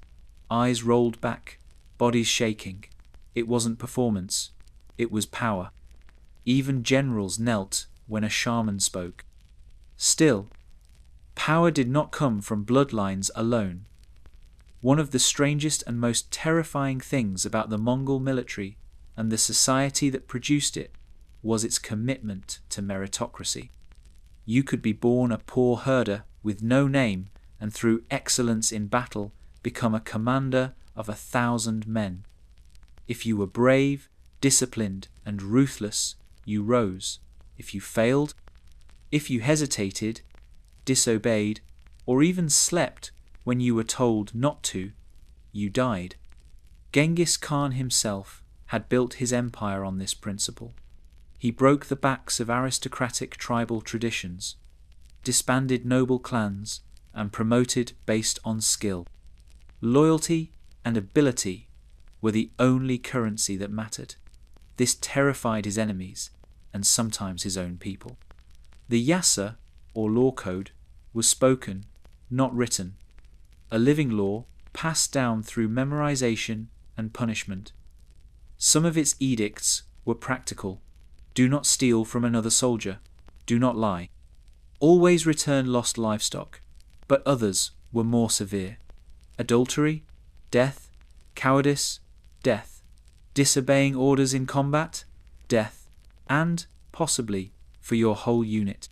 eyes rolled back, bodies shaking. It wasn't performance, it was power. Even generals knelt when a shaman spoke. Still, power did not come from bloodlines alone. One of the strangest and most terrifying things about the Mongol military and the society that produced it was its commitment to meritocracy. You could be born a poor herder with no name and through excellence in battle become a commander of 1,000 men. If you were brave, disciplined, and ruthless, you rose. If you failed, if you hesitated, disobeyed, or even slept when you were told not to, you died. Genghis Khan himself had built his empire on this principle. He broke the backs of aristocratic tribal traditions, disbanded noble clans, and promoted based on skill. Loyalty and ability were the only currency that mattered. This terrified his enemies, and sometimes his own people. The yasa, or law code, was spoken, not written. A living law passed down through memorization and punishment. Some of its edicts were practical. Do not steal from another soldier. Do not lie. Always return lost livestock. But others were more severe. Adultery, death. Cowardice, death. Disobeying orders in combat, death. And, possibly, for your whole unit.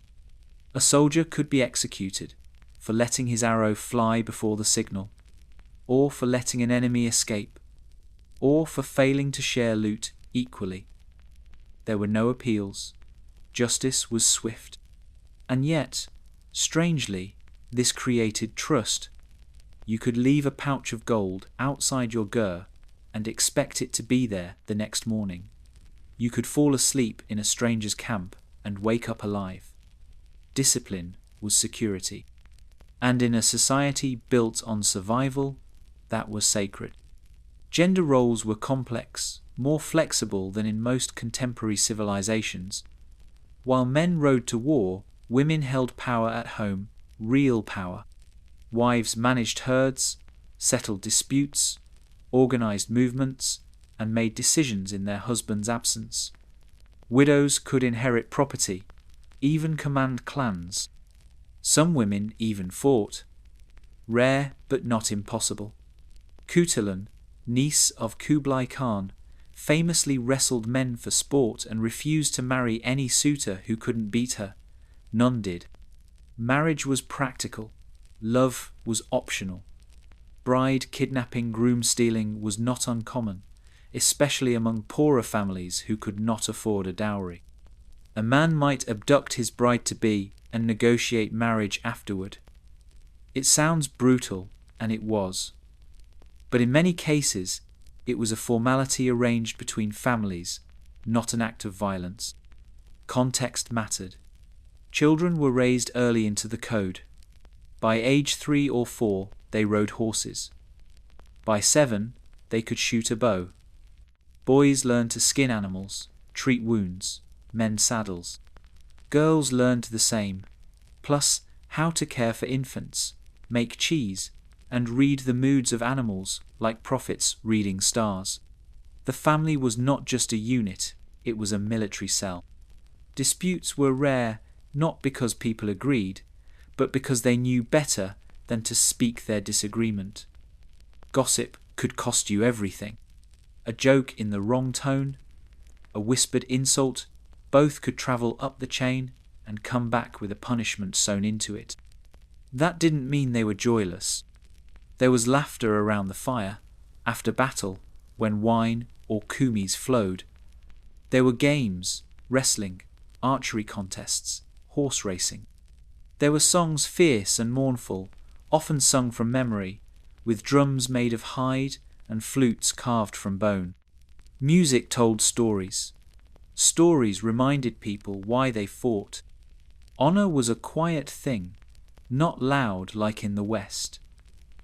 A soldier could be executed for letting his arrow fly before the signal, or for letting an enemy escape, or for failing to share loot equally. There were no appeals. Justice was swift. And yet, strangely, this created trust. You could leave a pouch of gold outside your gur and expect it to be there the next morning. You could fall asleep in a stranger's camp and wake up alive. Discipline was security. And in a society built on survival, that was sacred. Gender roles were complex, more flexible than in most contemporary civilizations. While men rode to war, women held power at home, real power. Wives managed herds, settled disputes, organized movements, and made decisions in their husband's absence. Widows could inherit property, even command clans. Some women even fought. Rare but not impossible. Kutulan, niece of Kublai Khan, famously wrestled men for sport and refused to marry any suitor who couldn't beat her. None did. Marriage was practical. Love was optional. Bride kidnapping, groom stealing was not uncommon, especially among poorer families who could not afford a dowry. A man might abduct his bride-to-be and negotiate marriage afterward. It sounds brutal, and it was. But in many cases, it was a formality arranged between families, not an act of violence. Context mattered. Children were raised early into the code. By age 3 or 4, they rode horses. By 7, they could shoot a bow. Boys learned to skin animals, treat wounds, mend saddles. Girls learned the same, plus how to care for infants, make cheese, and read the moods of animals like prophets reading stars. The family was not just a unit, it was a military cell. Disputes were rare not because people agreed, but because they knew better than to speak their disagreement. Gossip could cost you everything. A joke in the wrong tone, a whispered insult, both could travel up the chain and come back with a punishment sewn into it. That didn't mean they were joyless. There was laughter around the fire, after battle, when wine or kumis flowed. There were games, wrestling, archery contests, horse racing. There were songs fierce and mournful, often sung from memory, with drums made of hide and flutes carved from bone. Music told stories. Stories reminded people why they fought. Honor was a quiet thing, not loud like in the West.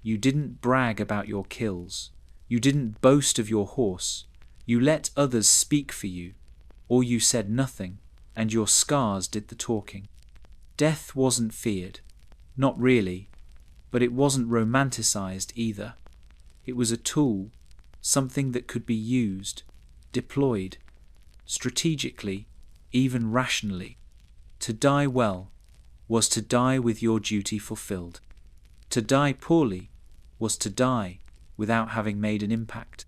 You didn't brag about your kills. You didn't boast of your horse. You let others speak for you, or you said nothing, and your scars did the talking. Death wasn't feared. Not really, but it wasn't romanticized either. It was a tool, something that could be used, deployed, strategically, even rationally. To die well was to die with your duty fulfilled. To die poorly was to die without having made an impact.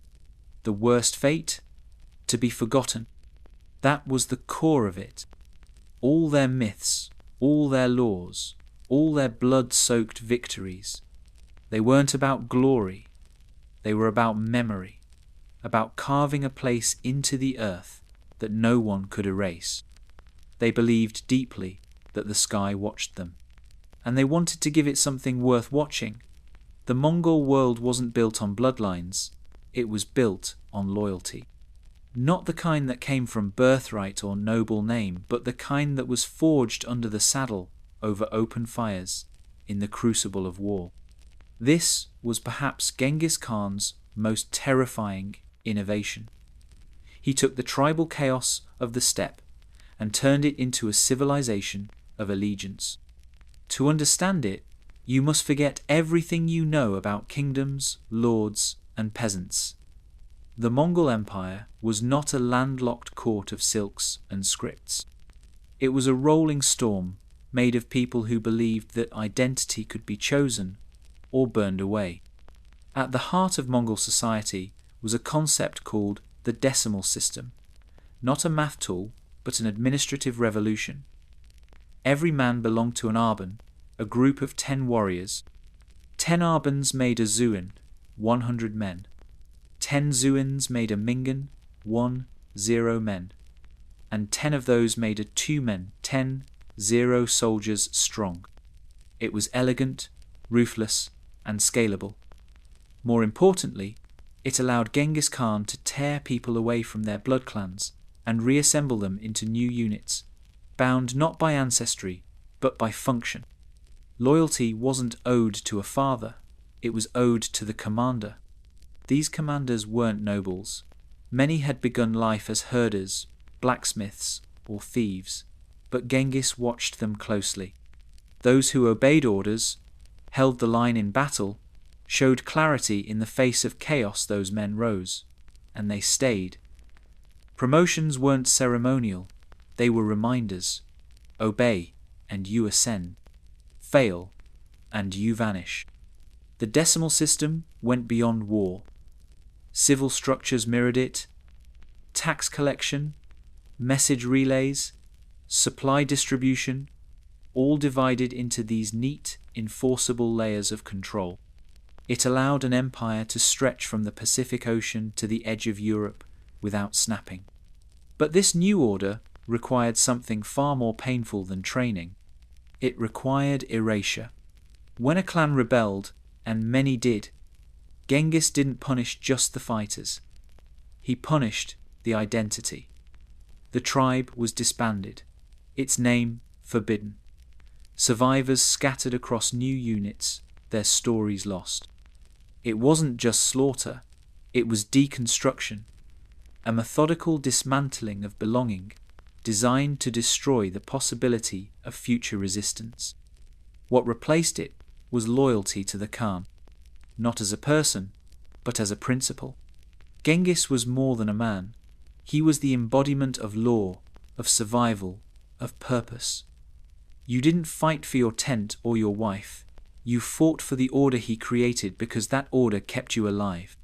The worst fate? To be forgotten. That was the core of it. All their myths, all their laws, all their blood-soaked victories. They weren't about glory. They were about memory, about carving a place into the earth that no one could erase. They believed deeply that the sky watched them, and they wanted to give it something worth watching. The Mongol world wasn't built on bloodlines, it was built on loyalty. Not the kind that came from birthright or noble name, but the kind that was forged under the saddle over open fires in the crucible of war. This was perhaps Genghis Khan's most terrifying innovation. He took the tribal chaos of the steppe and turned it into a civilization of allegiance. To understand it, you must forget everything you know about kingdoms, lords, and peasants. The Mongol Empire was not a landlocked court of silks and scripts. It was a rolling storm made of people who believed that identity could be chosen or burned away. At the heart of Mongol society was a concept called the decimal system, not a math tool, but an administrative revolution. Every man belonged to an arban, a group of 10 warriors. 10 arbans made a zuin, 100 men. 10 zuins made a mingan, 0 men. And 10 of those made a 2 men, 0 soldiers strong. It was elegant, ruthless, and scalable. More importantly, it allowed Genghis Khan to tear people away from their blood clans and reassemble them into new units, bound not by ancestry, but by function. Loyalty wasn't owed to a father, it was owed to the commander. These commanders weren't nobles. Many had begun life as herders, blacksmiths, or thieves, but Genghis watched them closely. Those who obeyed orders, held the line in battle, showed clarity in the face of chaos. Those men rose, and they stayed. Promotions weren't ceremonial, they were reminders. Obey, and you ascend. Fail, and you vanish. The decimal system went beyond war. Civil structures mirrored it. Tax collection, message relays, supply distribution, all divided into these neat, enforceable layers of control. It allowed an empire to stretch from the Pacific Ocean to the edge of Europe without snapping. But this new order required something far more painful than training. It required erasure. When a clan rebelled, and many did, Genghis didn't punish just the fighters. He punished the identity. The tribe was disbanded, its name forbidden. Survivors scattered across new units, their stories lost. It wasn't just slaughter, it was deconstruction, a methodical dismantling of belonging, designed to destroy the possibility of future resistance. What replaced it was loyalty to the Khan, not as a person, but as a principle. Genghis was more than a man. He was the embodiment of law, of survival, of purpose. You didn't fight for your tent or your wife. You fought for the order he created because that order kept you alive.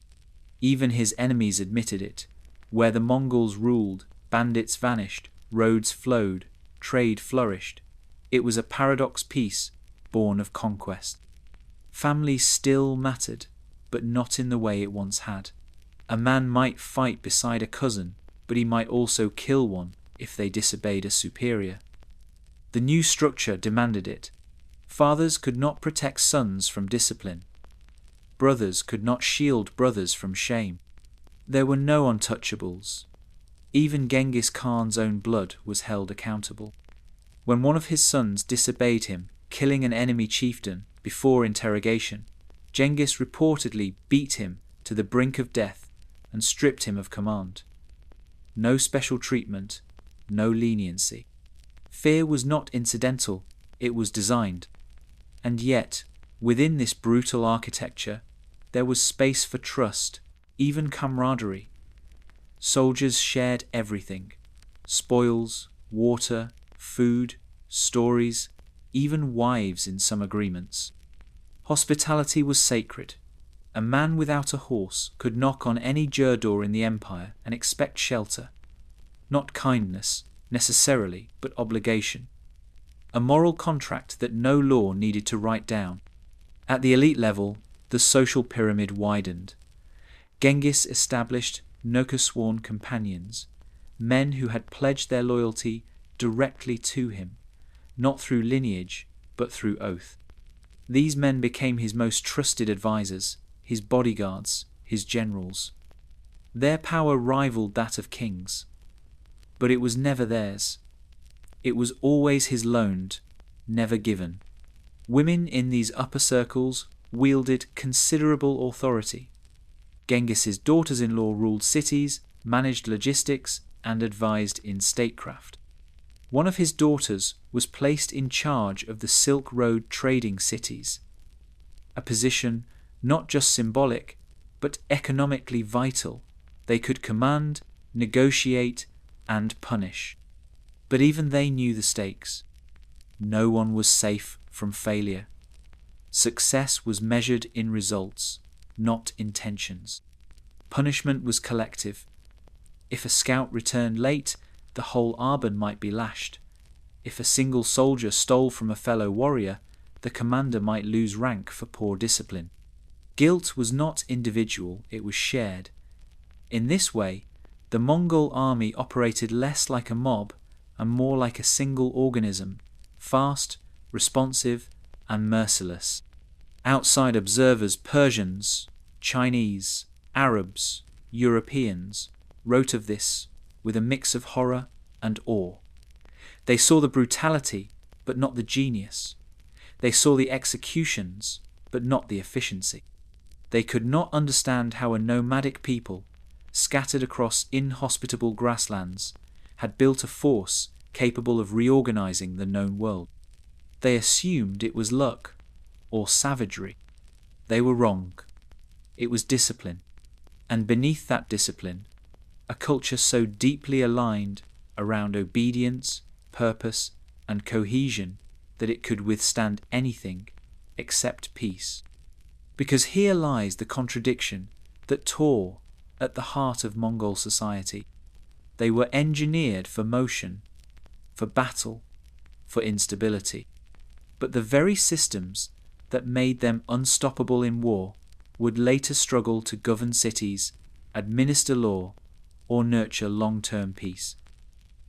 Even his enemies admitted it. Where the Mongols ruled, bandits vanished, roads flowed, trade flourished. It was a paradox peace born of conquest. Family still mattered. but not in the way it once had. A man might fight beside a cousin, but he might also kill one if they disobeyed a superior. The new structure demanded it. Fathers could not protect sons from discipline. Brothers could not shield brothers from shame. There were no untouchables. Even Genghis Khan's own blood was held accountable. When one of his sons disobeyed him, killing an enemy chieftain before interrogation, Genghis reportedly beat him to the brink of death and stripped him of command. No special treatment, no leniency. Fear was not incidental, it was designed. And yet, within this brutal architecture, there was space for trust, even camaraderie. Soldiers shared everything: spoils, water, food, stories, even wives in some agreements. Hospitality was sacred. A man without a horse could knock on any door in the empire and expect shelter. Not kindness, necessarily, but obligation. A moral contract that no law needed to write down. At the elite level, the social pyramid widened. Genghis established Noka-sworn companions, men who had pledged their loyalty directly to him, not through lineage, but through oath. These men became his most trusted advisors, his bodyguards, his generals. Their power rivaled that of kings, but it was never theirs. It was always his loaned, never given. Women in these upper circles wielded considerable authority. Genghis's daughters-in-law ruled cities, managed logistics, and advised in statecraft. One of his daughters was placed in charge of the Silk Road trading cities, a position not just symbolic, but economically vital. They could command, negotiate, and punish. But even they knew the stakes. No one was safe from failure. Success was measured in results, not intentions. Punishment was collective. If a scout returned late, the whole Arban might be lashed. If a single soldier stole from a fellow warrior, the commander might lose rank for poor discipline. Guilt was not individual, it was shared. In this way, the Mongol army operated less like a mob and more like a single organism, fast, responsive, and merciless. Outside observers, Persians, Chinese, Arabs, Europeans, wrote of this with a mix of horror and awe. They saw the brutality, but not the genius. They saw the executions, but not the efficiency. They could not understand how a nomadic people, scattered across inhospitable grasslands, had built a force capable of reorganizing the known world. They assumed it was luck or savagery. They were wrong. It was discipline. And beneath that discipline, a culture so deeply aligned around obedience, purpose, and cohesion that it could withstand anything except peace. Because here lies the contradiction that tore at the heart of Mongol society. They were engineered for motion, for battle, for instability. But the very systems that made them unstoppable in war would later struggle to govern cities, administer law, or nurture long-term peace.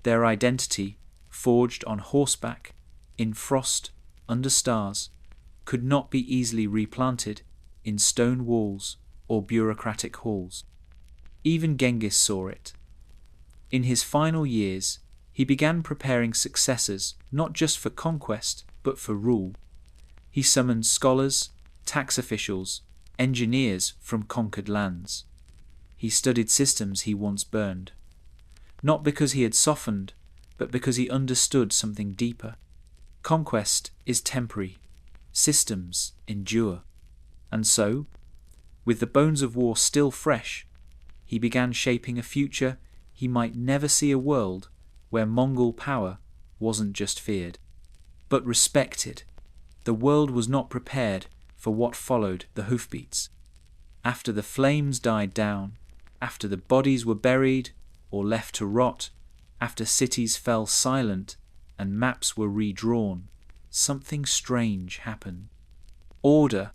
Their identity, forged on horseback, in frost, under stars, could not be easily replanted in stone walls or bureaucratic halls. Even Genghis saw it. In his final years, he began preparing successors not just for conquest, but for rule. He summoned scholars, tax officials, engineers from conquered lands. He studied systems he once burned, not because he had softened, but because he understood something deeper. Conquest is temporary, systems endure. And so, with the bones of war still fresh, he began shaping a future he might never see, a world where Mongol power wasn't just feared, but respected. The world was not prepared for what followed the hoofbeats. After the flames died down, after the bodies were buried or left to rot, after cities fell silent and maps were redrawn, something strange happened. Order,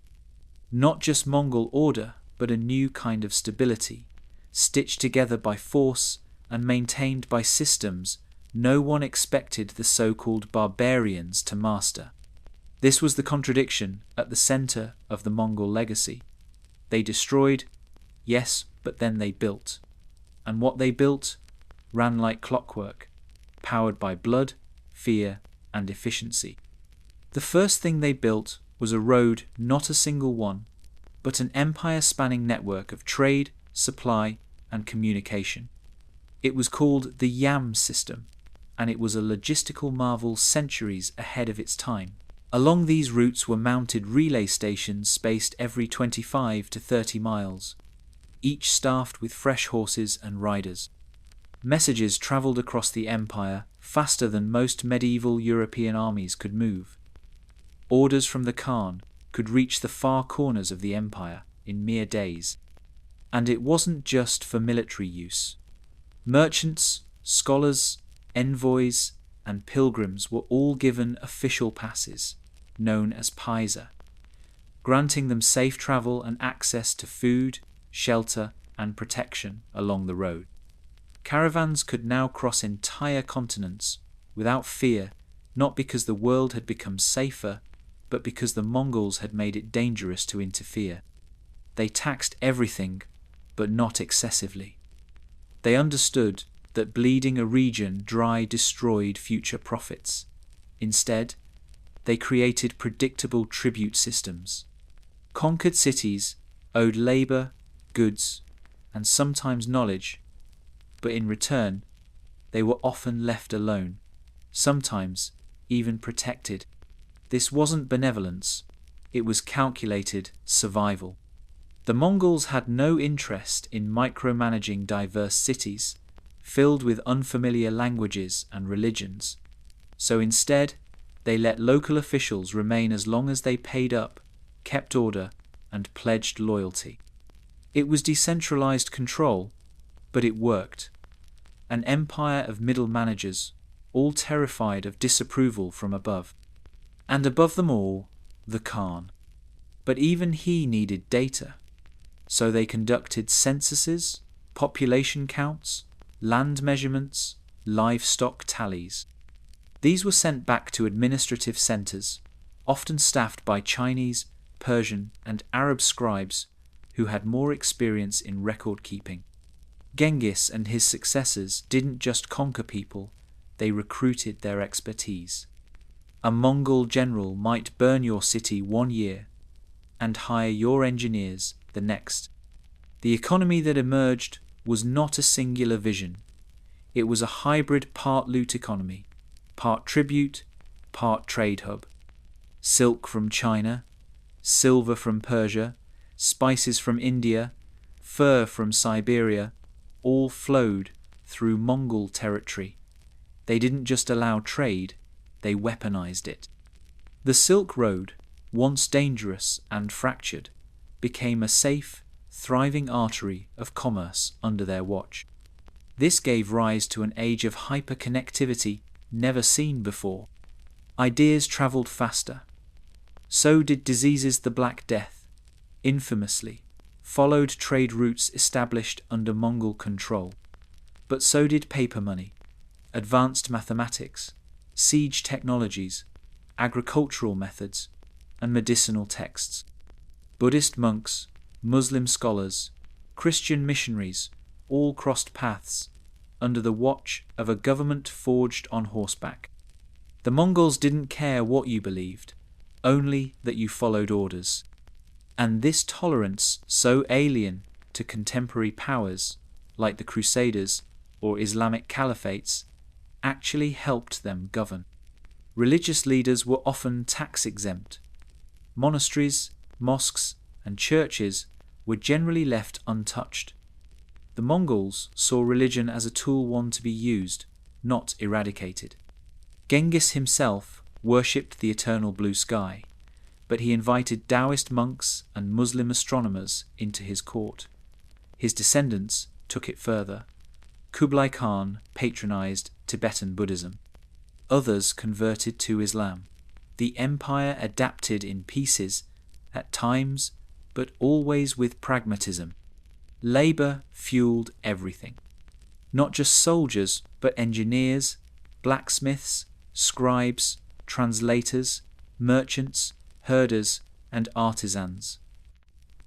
Not just Mongol order, but a new kind of stability, stitched together by force and maintained by systems no one expected the so-called barbarians to master. This was the contradiction at the center of the Mongol legacy. They destroyed, yes, but then they built. And what they built ran like clockwork, powered by blood, fear, and efficiency. The first thing they built was a road, not a single one, but an empire-spanning network of trade, supply, and communication. It was called the Yam system, and it was a logistical marvel centuries ahead of its time. Along these routes were mounted relay stations spaced every 25 to 30 miles, each staffed with fresh horses and riders. Messages travelled across the empire faster than most medieval European armies could move. Orders from the Khan could reach the far corners of the empire in mere days. And it wasn't just for military use. Merchants, scholars, envoys, and pilgrims were all given official passes, known as paisa, granting them safe travel and access to food, shelter, and protection along the road. Caravans could now cross entire continents without fear, not because the world had become safer, but because the Mongols had made it dangerous to interfere. They taxed everything, but not excessively. They understood that bleeding a region dry destroyed future profits. Instead, they created predictable tribute systems. Conquered cities owed labor, goods, and sometimes knowledge, but in return, they were often left alone, sometimes even protected. This wasn't benevolence, it was calculated survival. The Mongols had no interest in micromanaging diverse cities, filled with unfamiliar languages and religions. So instead, they let local officials remain as long as they paid up, kept order, and pledged loyalty. It was decentralized control, but it worked. An empire of middle managers, all terrified of disapproval from above. And above them all, the Khan. But even he needed data. So they conducted censuses, population counts, land measurements, livestock tallies. These were sent back to administrative centers, often staffed by Chinese, Persian, and Arab scribes who had more experience in record keeping. Genghis and his successors didn't just conquer people, they recruited their expertise. A Mongol general might burn your city 1 year and hire your engineers the next. The economy that emerged was not a singular vision. It was a hybrid part loot economy, part tribute, part trade hub. Silk from China, silver from Persia, spices from India, fur from Siberia, all flowed through Mongol territory. They didn't just allow trade, they weaponized it. The Silk Road, once dangerous and fractured, became a safe, thriving artery of commerce under their watch. This gave rise to an age of hyperconnectivity never seen before. Ideas travelled faster. So did diseases. The Black Death, infamously, followed trade routes established under Mongol control. But so did paper money, advanced mathematics, siege technologies, agricultural methods, and medicinal texts. Buddhist monks, Muslim scholars, Christian missionaries all crossed paths under the watch of a government forged on horseback. The Mongols didn't care what you believed, only that you followed orders. And this tolerance, so alien to contemporary powers like the Crusaders or Islamic caliphates, actually helped them govern. Religious leaders were often tax-exempt. Monasteries, mosques, and churches were generally left untouched. The Mongols saw religion as a tool one to be used, not eradicated. Genghis himself worshipped the eternal blue sky, but he invited Taoist monks and Muslim astronomers into his court. His descendants took it further. Kublai Khan patronized Tibetan Buddhism. Others converted to Islam. The empire adapted in pieces, at times but always with pragmatism. Labor fueled everything. Not just soldiers, but engineers, blacksmiths, scribes, translators, merchants, herders, and artisans.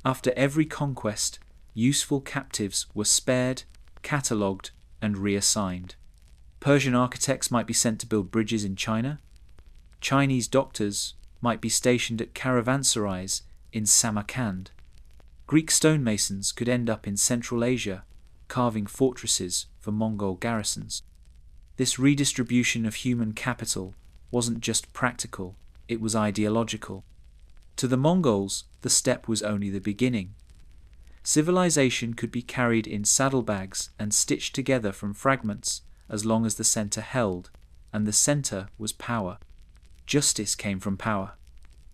After every conquest, useful captives were spared, catalogued, and reassigned. Persian architects might be sent to build bridges in China. Chinese doctors might be stationed at caravanserais in Samarkand. Greek stonemasons could end up in Central Asia, carving fortresses for Mongol garrisons. This redistribution of human capital wasn't just practical, it was ideological. To the Mongols, the steppe was only the beginning. Civilization could be carried in saddlebags and stitched together from fragments as long as the center held, and the center was power. Justice came from power.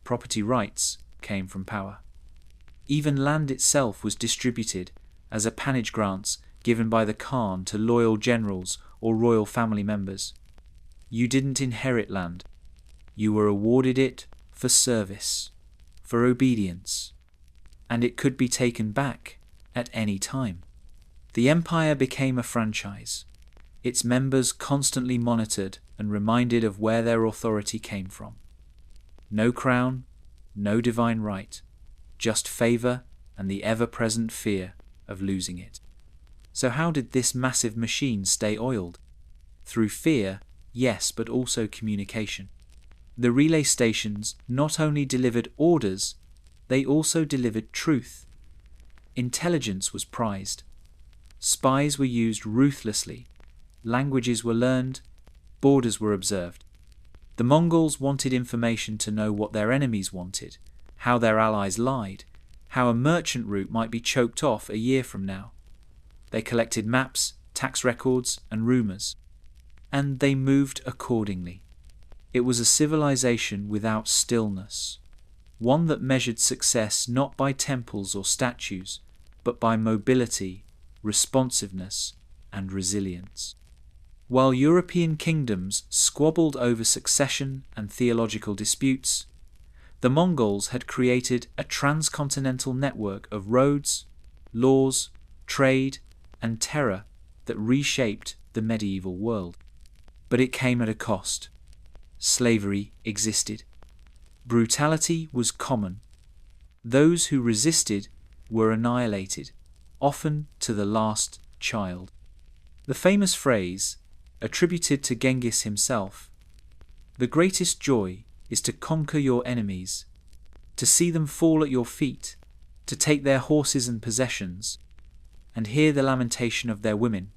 Property rights came from power. Even land itself was distributed as appanage grants given by the Khan to loyal generals or royal family members. You didn't inherit land. You were awarded it for service, for obedience, and it could be taken back at any time. The empire became a franchise, its members constantly monitored and reminded of where their authority came from. No crown, no divine right, just favor and the ever-present fear of losing it. So how did this massive machine stay oiled? Through fear, yes, but also communication. The relay stations not only delivered orders, they also delivered truth. Intelligence was prized. Spies were used ruthlessly. Languages were learned. Borders were observed. The Mongols wanted information to know what their enemies wanted, how their allies lied, how a merchant route might be choked off a year from now. They collected maps, tax records, and rumors. And they moved accordingly. It was a civilization without stillness, one that measured success not by temples or statues, but by mobility, responsiveness, and resilience. While European kingdoms squabbled over succession and theological disputes, the Mongols had created a transcontinental network of roads, laws, trade, and terror that reshaped the medieval world. But it came at a cost. Slavery existed. Brutality was common. Those who resisted were annihilated, often to the last child. The famous phrase, attributed to Genghis himself, "The greatest joy is to conquer your enemies, to see them fall at your feet, to take their horses and possessions, and hear the lamentation of their women,"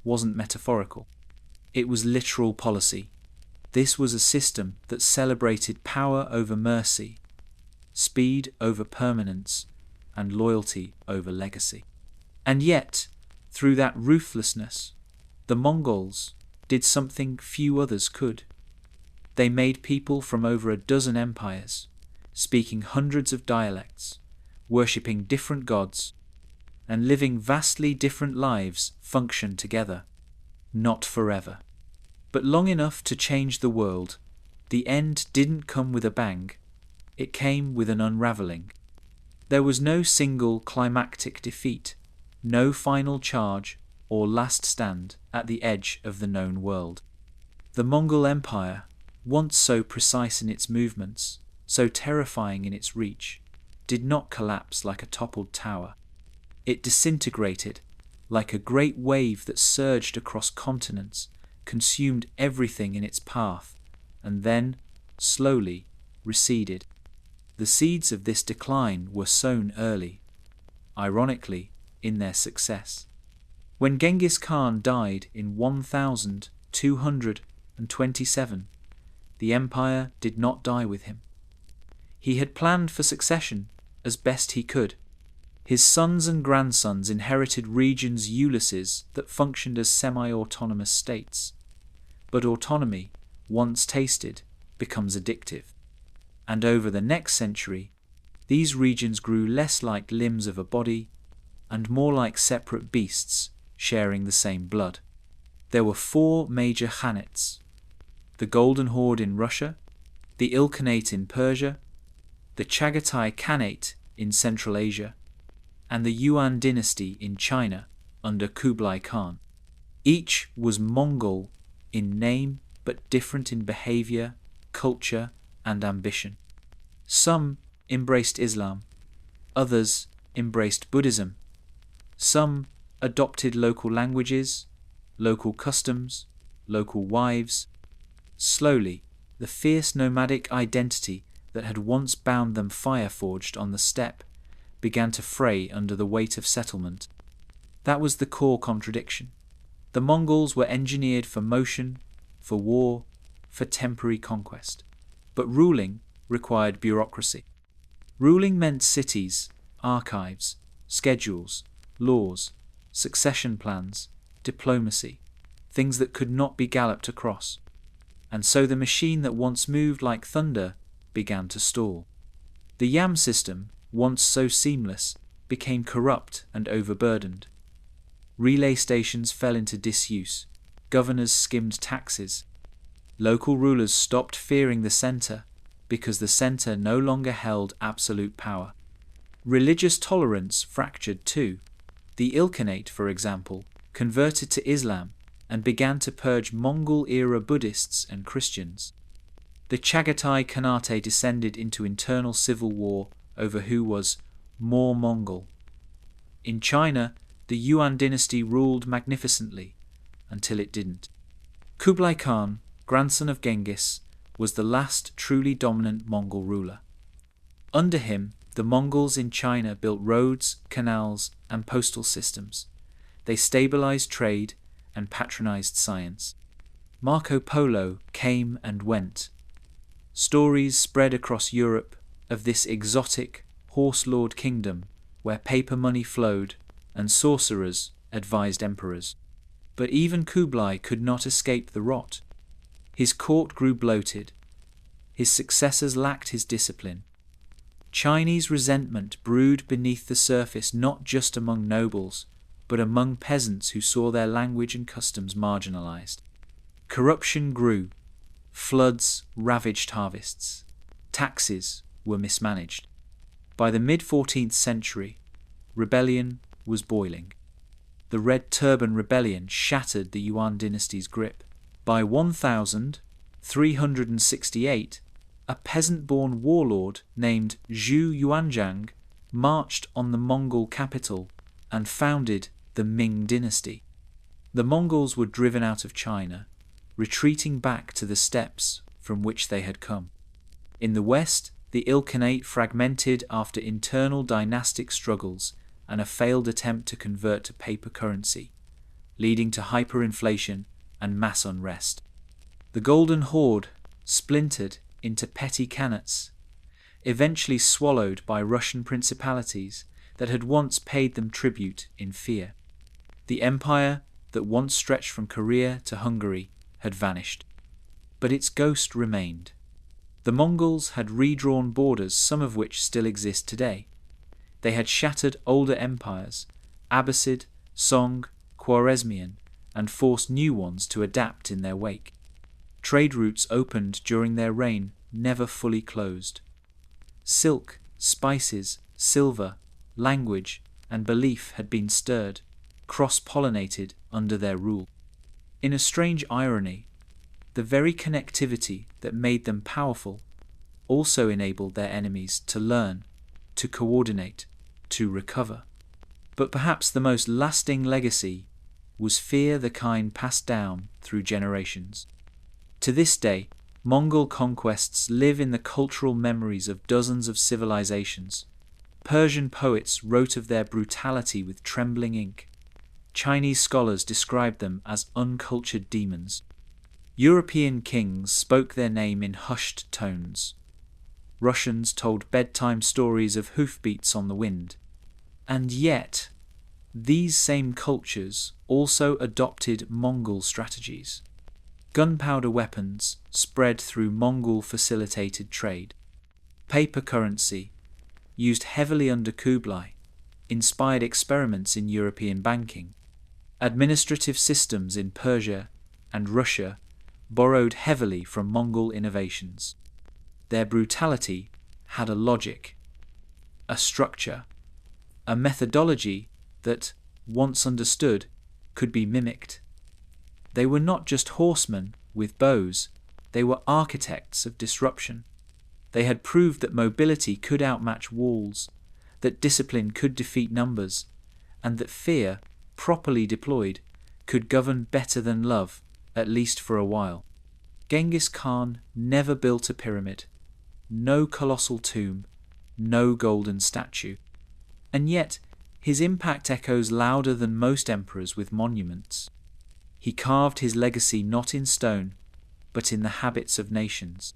wasn't metaphorical. It was literal policy. This was a system that celebrated power over mercy, speed over permanence, and loyalty over legacy. And yet, through that ruthlessness, the Mongols did something few others could. They made people from over a dozen empires, speaking hundreds of dialects, worshipping different gods, and living vastly different lives function together. Not forever, but long enough to change the world. The end didn't come with a bang. It came with an unraveling. There was no single climactic defeat, no final charge or last stand at the edge of the known world. The Mongol Empire, once so precise in its movements, so terrifying in its reach, did not collapse like a toppled tower. It disintegrated like a great wave that surged across continents, consumed everything in its path, and then, slowly, receded. The seeds of this decline were sown early, ironically, in their success. When Genghis Khan died in 1227, the empire did not die with him. He had planned for succession as best he could. His sons and grandsons inherited regions Ulysses that functioned as semi-autonomous states. But autonomy, once tasted, becomes addictive. And over the next century, these regions grew less like limbs of a body and more like separate beasts sharing the same blood. There were 4 major khanates: the Golden Horde in Russia, the Ilkhanate in Persia, the Chagatai Khanate in Central Asia, and the Yuan dynasty in China under Kublai Khan. Each was Mongol in name but different in behavior, culture, and ambition. Some embraced Islam, others embraced Buddhism. Some adopted local languages, local customs, local wives. Slowly, the fierce nomadic identity that had once bound them fire-forged on the steppe began to fray under the weight of settlement. That was the core contradiction. The Mongols were engineered for motion, for war, for temporary conquest. But ruling required bureaucracy. Ruling meant cities, archives, schedules, laws, succession plans, diplomacy, things that could not be galloped across. And so the machine that once moved like thunder began to stall. The yam system, once so seamless, became corrupt and overburdened. Relay stations fell into disuse, governors skimmed taxes. Local rulers stopped fearing the centre because the centre no longer held absolute power. Religious tolerance fractured too. The Ilkhanate, for example, converted to Islam and began to purge Mongol-era Buddhists and Christians. The Chagatai Khanate descended into internal civil war over who was more Mongol. In China, the Yuan dynasty ruled magnificently until it didn't. Kublai Khan, grandson of Genghis, was the last truly dominant Mongol ruler. Under him, the Mongols in China built roads, canals, and postal systems. They stabilized trade and patronized science. Marco Polo came and went. Stories spread across Europe of this exotic, horse-lord kingdom where paper money flowed and sorcerers advised emperors. But even Kublai could not escape the rot. His court grew bloated. His successors lacked his discipline. Chinese resentment brewed beneath the surface not just among nobles, but among peasants who saw their language and customs marginalized. Corruption grew. Floods ravaged harvests. Taxes were mismanaged. By the mid-14th century, rebellion was boiling. The Red Turban Rebellion shattered the Yuan dynasty's grip. By 1368, a peasant-born warlord named Zhu Yuanzhang marched on the Mongol capital and founded the Ming dynasty. The Mongols were driven out of China, retreating back to the steppes from which they had come. In the west, the Ilkhanate fragmented after internal dynastic struggles and a failed attempt to convert to paper currency, leading to hyperinflation and mass unrest. The Golden Horde splintered into petty khanates, eventually swallowed by Russian principalities that had once paid them tribute in fear. The empire that once stretched from Korea to Hungary had vanished, but its ghost remained. The Mongols had redrawn borders, some of which still exist today. They had shattered older empires, Abbasid, Song, Khwarezmian, and forced new ones to adapt in their wake. Trade routes opened during their reign never fully closed. Silk, spices, silver, language, and belief had been stirred, cross-pollinated under their rule. In a strange irony, the very connectivity that made them powerful also enabled their enemies to learn, to coordinate, to recover. But perhaps the most lasting legacy was fear, the kind passed down through generations. To this day, Mongol conquests live in the cultural memories of dozens of civilizations. Persian poets wrote of their brutality with trembling ink. Chinese scholars described them as uncultured demons. European kings spoke their name in hushed tones. Russians told bedtime stories of hoofbeats on the wind. And yet, these same cultures also adopted Mongol strategies. Gunpowder weapons spread through Mongol-facilitated trade. Paper currency, used heavily under Kublai, inspired experiments in European banking. Administrative systems in Persia and Russia borrowed heavily from Mongol innovations. Their brutality had a logic a structure, a methodology that, once understood, could be mimicked. They were not just horsemen with bows, they were architects of disruption. They had proved that mobility could outmatch walls, that discipline could defeat numbers, and that fear, properly deployed, could govern better than love, at least for a while. Genghis Khan never built a pyramid, no colossal tomb, no golden statue. And yet, his impact echoes louder than most emperors with monuments. He carved his legacy not in stone, but in the habits of nations.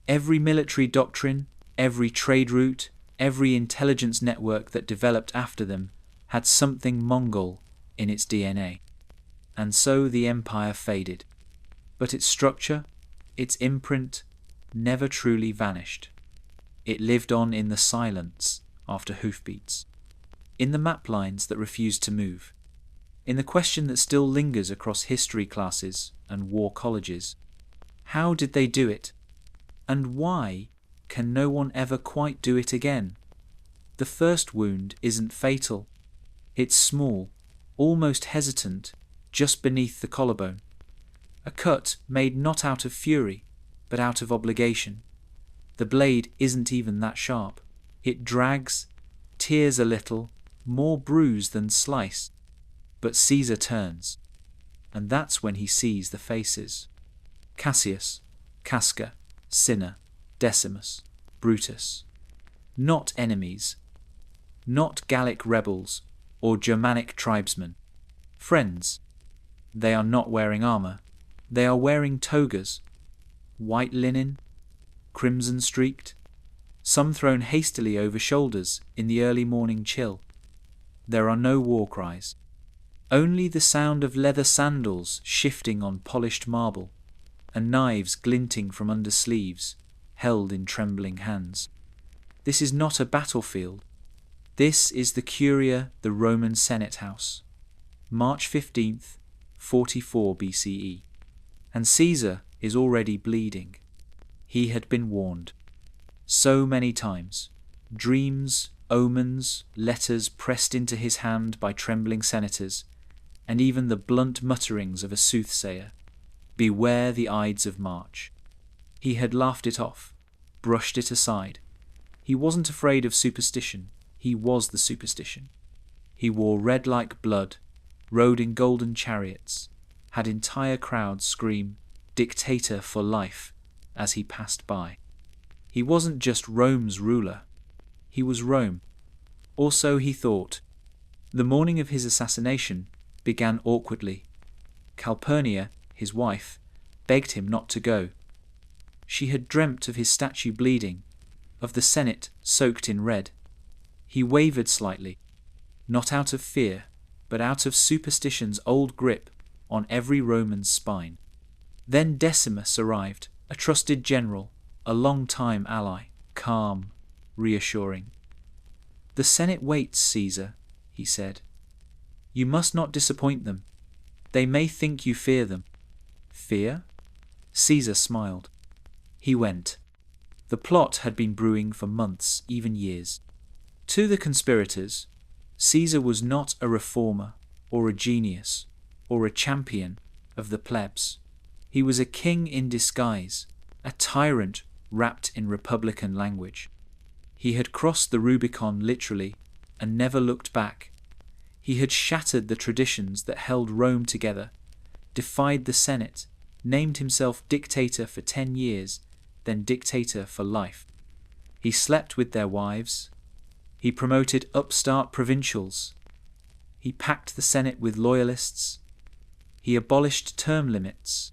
Every military doctrine, every trade route, every intelligence network that developed after them had something Mongol in its DNA. And so the empire faded. But its structure, its imprint, never truly vanished. It lived on in the silence after hoofbeats, in the map lines that refused to move, in the question that still lingers across history classes and war colleges. How did they do it? And why can no one ever quite do it again? The first wound isn't fatal. It's small, almost hesitant, just beneath the collarbone. A cut made not out of fury, but out of obligation. The blade isn't even that sharp. It drags, tears a little, more bruise than slice. But Caesar turns, and that's when he sees the faces. Cassius, Casca, Cinna, Decimus, Brutus. Not enemies, not Gallic rebels or Germanic tribesmen. Friends. They are not wearing armor. They are wearing togas, white linen, crimson streaked, some thrown hastily over shoulders in the early morning chill. There are no war cries. Only the sound of leather sandals shifting on polished marble, and knives glinting from under sleeves, held in trembling hands. This is not a battlefield. This is the Curia, the Roman Senate House. March 15th, 44 BCE. And Caesar is already bleeding. He had been warned. So many times. Dreams, omens, letters pressed into his hand by trembling senators, and even the blunt mutterings of a soothsayer. Beware the Ides of March. He had laughed it off, brushed it aside. He wasn't afraid of superstition. He was the superstition. He wore red like blood, rode in golden chariots, had entire crowds scream, "Dictator for life," as he passed by. He wasn't just Rome's ruler. He was Rome. Or so he thought. The morning of his assassination began awkwardly. Calpurnia, his wife, begged him not to go. She had dreamt of his statue bleeding, of the Senate soaked in red. He wavered slightly, not out of fear, but out of superstition's old grip on every Roman's spine. Then Decimus arrived, a trusted general, a long-time ally, calm, reassuring. "The Senate waits, Caesar," he said. "You must not disappoint them. They may think you fear them." Fear? Caesar smiled. He went. The plot had been brewing for months, even years. To the conspirators, Caesar was not a reformer, or a genius, or a champion of the plebs. He was a king in disguise, a tyrant wrapped in republican language. He had crossed the Rubicon literally, and never looked back. He had shattered the traditions that held Rome together, defied the Senate, named himself dictator for 10 years, then dictator for life. He slept with their wives. He promoted upstart provincials. He packed the Senate with loyalists. He abolished term limits.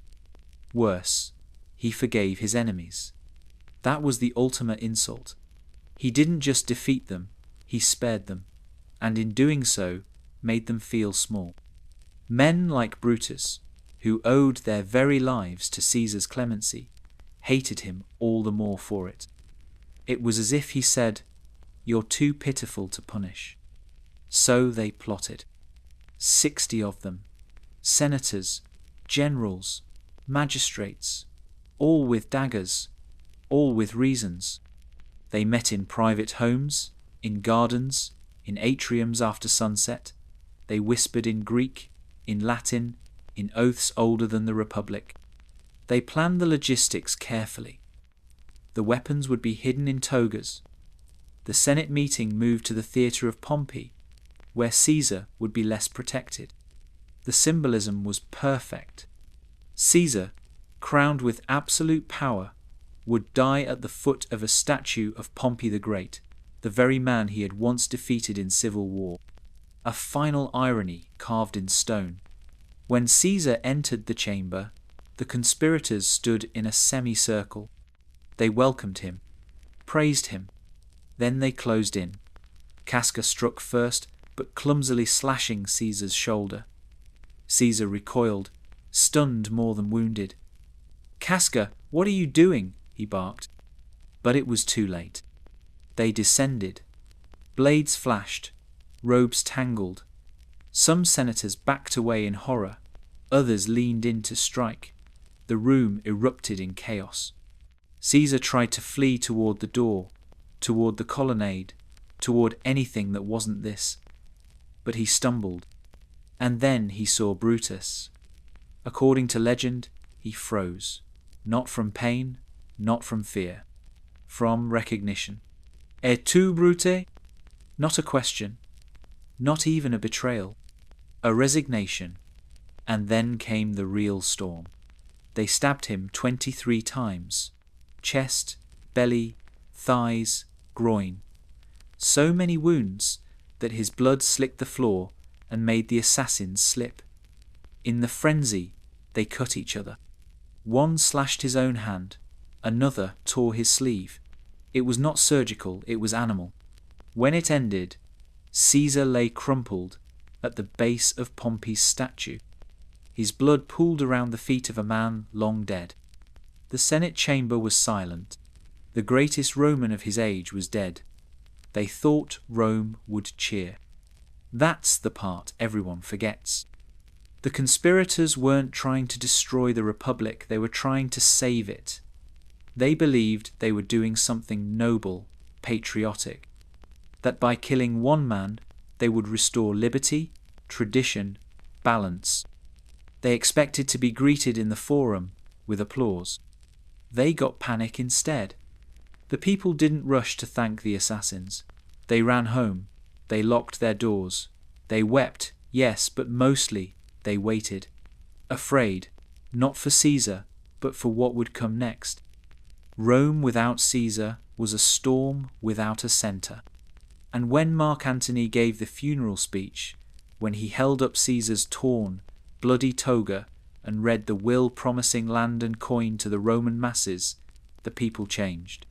Worse, he forgave his enemies. That was the ultimate insult. He didn't just defeat them, he spared them, and in doing so, made them feel small. Men like Brutus, who owed their very lives to Caesar's clemency, hated him all the more for it. It was as if he said, "You're too pitiful to punish." So they plotted. 60 of them, senators, generals, magistrates, all with daggers, all with reasons. They met in private homes, in gardens, in atriums after sunset. They whispered in Greek, in Latin, in oaths older than the Republic. They planned the logistics carefully. The weapons would be hidden in togas. The Senate meeting moved to the theatre of Pompey, where Caesar would be less protected. The symbolism was perfect. Caesar, crowned with absolute power, would die at the foot of a statue of Pompey the Great, the very man he had once defeated in civil war. A final irony carved in stone. When Caesar entered the chamber, the conspirators stood in a semicircle. They welcomed him, praised him. Then they closed in. Casca struck first, but clumsily slashing Caesar's shoulder. Caesar recoiled, stunned more than wounded. "Casca, what are you doing?" he barked. But it was too late. They descended. Blades flashed, robes tangled. Some senators backed away in horror, others leaned in to strike. The room erupted in chaos. Caesar tried to flee toward the door, toward the colonnade, toward anything that wasn't this. But he stumbled, and then he saw Brutus. According to legend, he froze, not from pain, not from fear, from recognition. "Et tu, Brute?" Not a question, not even a betrayal, a resignation. And then came the real storm. They stabbed him 23 times. Chest, belly, thighs, groin. So many wounds that his blood slicked the floor and made the assassins slip. In the frenzy, they cut each other. One slashed his own hand, another tore his sleeve. It was not surgical, it was animal. When it ended, Caesar lay crumpled at the base of Pompey's statue. His blood pooled around the feet of a man long dead. The Senate chamber was silent. The greatest Roman of his age was dead. They thought Rome would cheer. That's the part everyone forgets. The conspirators weren't trying to destroy the Republic, they were trying to save it. They believed they were doing something noble, patriotic. That by killing one man, they would restore liberty, tradition, balance. They expected to be greeted in the forum with applause. They got panic instead. The people didn't rush to thank the assassins. They ran home. They locked their doors. They wept, yes, but mostly they waited. Afraid, not for Caesar, but for what would come next. Rome without Caesar was a storm without a center. And when Mark Antony gave the funeral speech, when he held up Caesar's torn, bloody toga and read the will promising land and coin to the Roman masses, the people changed.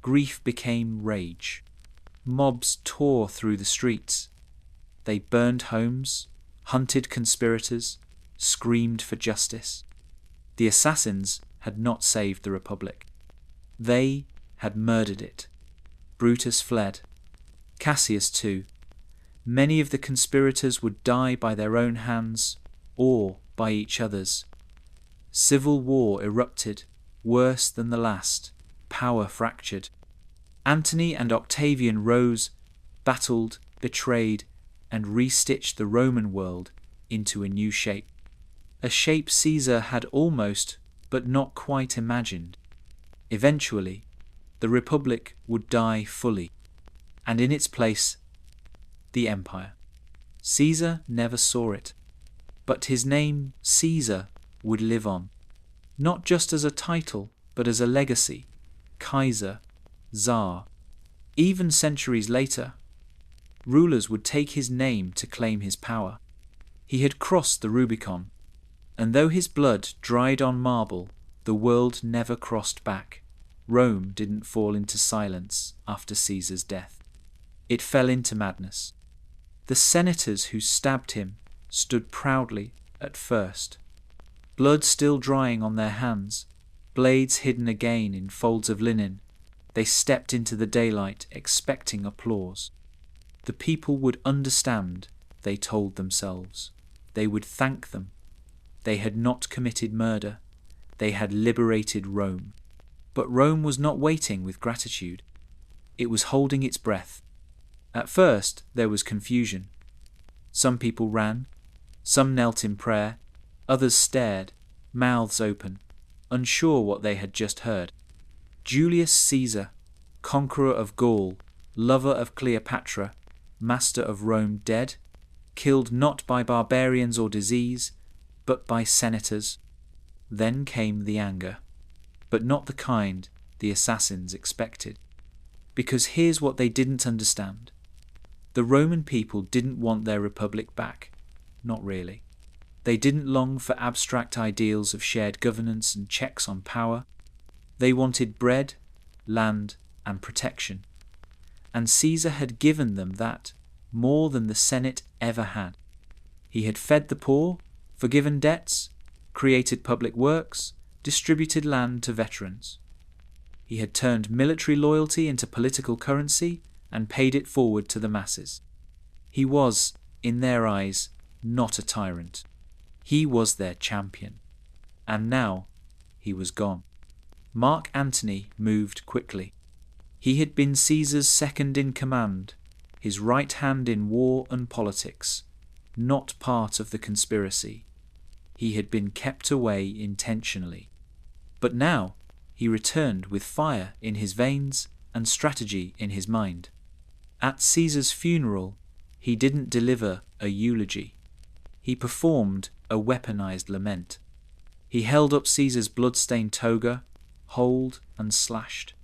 Grief became rage. Mobs tore through the streets. They burned homes, hunted conspirators, screamed for justice. The assassins had not saved the Republic. They had murdered it. Brutus fled. Cassius too. Many of the conspirators would die by their own hands or by each other's. Civil war erupted, worse than the last, power fractured. Antony and Octavian rose, battled, betrayed, and restitched the Roman world into a new shape. A shape Caesar had almost, but not quite imagined. Eventually, the Republic would die fully, and in its place, the Empire. Caesar never saw it, but his name, Caesar, would live on, not just as a title, but as a legacy, Kaiser, Tsar. Even centuries later, rulers would take his name to claim his power. He had crossed the Rubicon, and though his blood dried on marble, the world never crossed back. Rome didn't fall into silence after Caesar's death. It fell into madness. The senators who stabbed him stood proudly at first, blood still drying on their hands, blades hidden again in folds of linen. They stepped into the daylight, expecting applause. The people would understand, they told themselves. They would thank them. They had not committed murder. They had liberated Rome. But Rome was not waiting with gratitude. It was holding its breath. At first, there was confusion. Some people ran, some knelt in prayer, others stared, mouths open, unsure what they had just heard. Julius Caesar, conqueror of Gaul, lover of Cleopatra, master of Rome, dead, killed not by barbarians or disease, but by senators. Then came the anger, but not the kind the assassins expected. Because here's what they didn't understand. The Roman people didn't want their republic back. Not really. They didn't long for abstract ideals of shared governance and checks on power. They wanted bread, land, and protection. And Caesar had given them that, more than the Senate ever had. He had fed the poor, forgiven debts, created public works, distributed land to veterans. He had turned military loyalty into political currency and paid it forward to the masses. He was, in their eyes, not a tyrant. He was their champion. And now he was gone. Mark Antony moved quickly. He had been Caesar's second in command, his right hand in war and politics, not part of the conspiracy. He had been kept away intentionally. But now he returned with fire in his veins and strategy in his mind. At Caesar's funeral, he didn't deliver a eulogy. He performed a weaponized lament. He held up Caesar's blood-stained toga, holed and slashed.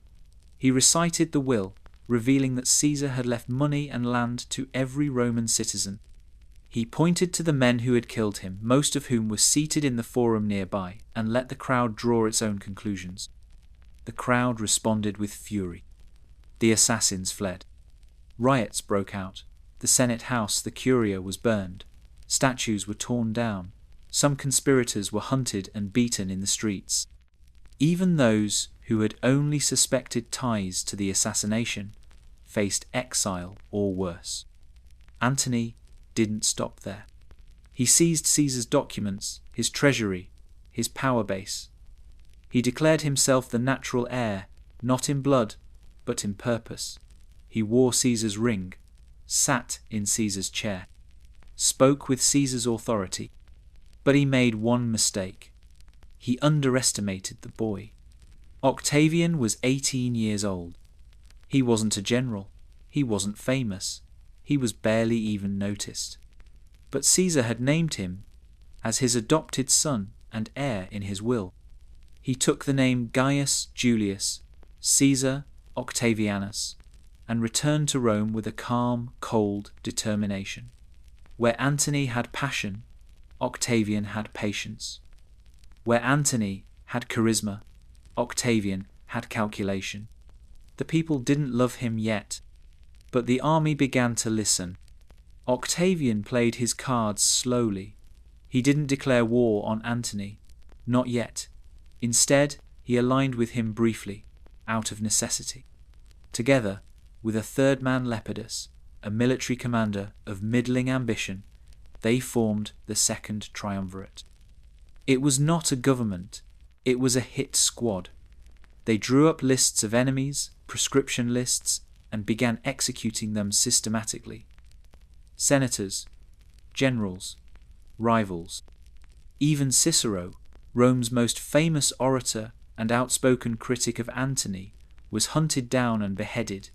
He recited the will, revealing that Caesar had left money and land to every Roman citizen. He pointed to the men who had killed him, most of whom were seated in the forum nearby, and let the crowd draw its own conclusions. The crowd responded with fury. The assassins fled. Riots broke out. The Senate House, the Curia, was burned. Statues were torn down. Some conspirators were hunted and beaten in the streets. Even those who had only suspected ties to the assassination faced exile or worse. Antony didn't stop there. He seized Caesar's documents, his treasury, his power base. He declared himself the natural heir, not in blood, but in purpose. He wore Caesar's ring, sat in Caesar's chair, spoke with Caesar's authority. But he made one mistake. He underestimated the boy. Octavian was 18 years old. He wasn't a general. He wasn't famous. He was barely even noticed. But Caesar had named him as his adopted son and heir in his will. He took the name Gaius Julius Caesar Octavianus and returned to Rome with a calm, cold determination. Where Antony had passion, Octavian had patience. Where Antony had charisma, Octavian had calculation. The people didn't love him yet, but the army began to listen. Octavian played his cards slowly. He didn't declare war on Antony, not yet. Instead, he aligned with him briefly, out of necessity. Together, with a third man Lepidus, a military commander of middling ambition, they formed the Second Triumvirate. It was not a government, it was a hit squad. They drew up lists of enemies, prescription lists, and began executing them systematically. Senators, generals, rivals. Even Cicero, Rome's most famous orator and outspoken critic of Antony, was hunted down and beheaded.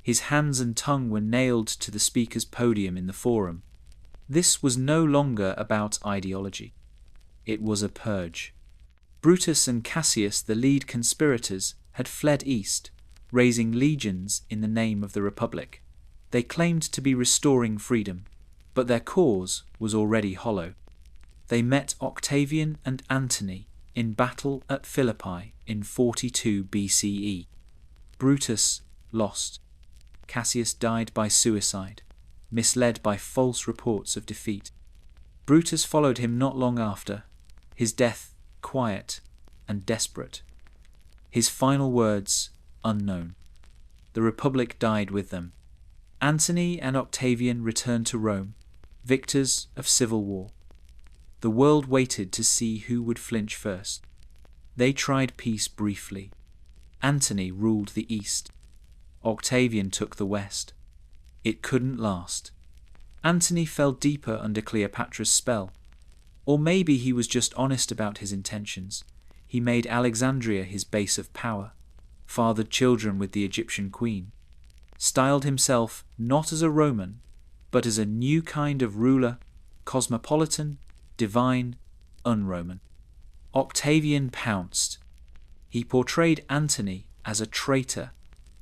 His hands and tongue were nailed to the speaker's podium in the forum. This was no longer about ideology. It was a purge. Brutus and Cassius, the lead conspirators, had fled east, raising legions in the name of the Republic. They claimed to be restoring freedom, but their cause was already hollow. They met Octavian and Antony in battle at Philippi in 42 BCE. Brutus lost. Cassius died by suicide, misled by false reports of defeat. Brutus followed him not long after, his death quiet and desperate. His final words unknown. The Republic died with them. Antony and Octavian returned to Rome, victors of civil war. The world waited to see who would flinch first. They tried peace briefly. Antony ruled the east. Octavian took the west. It couldn't last. Antony fell deeper under Cleopatra's spell. Or maybe he was just honest about his intentions. He made Alexandria his base of power, fathered children with the Egyptian queen, styled himself not as a Roman, but as a new kind of ruler, cosmopolitan, divine, un-Roman. Octavian pounced. He portrayed Antony as a traitor,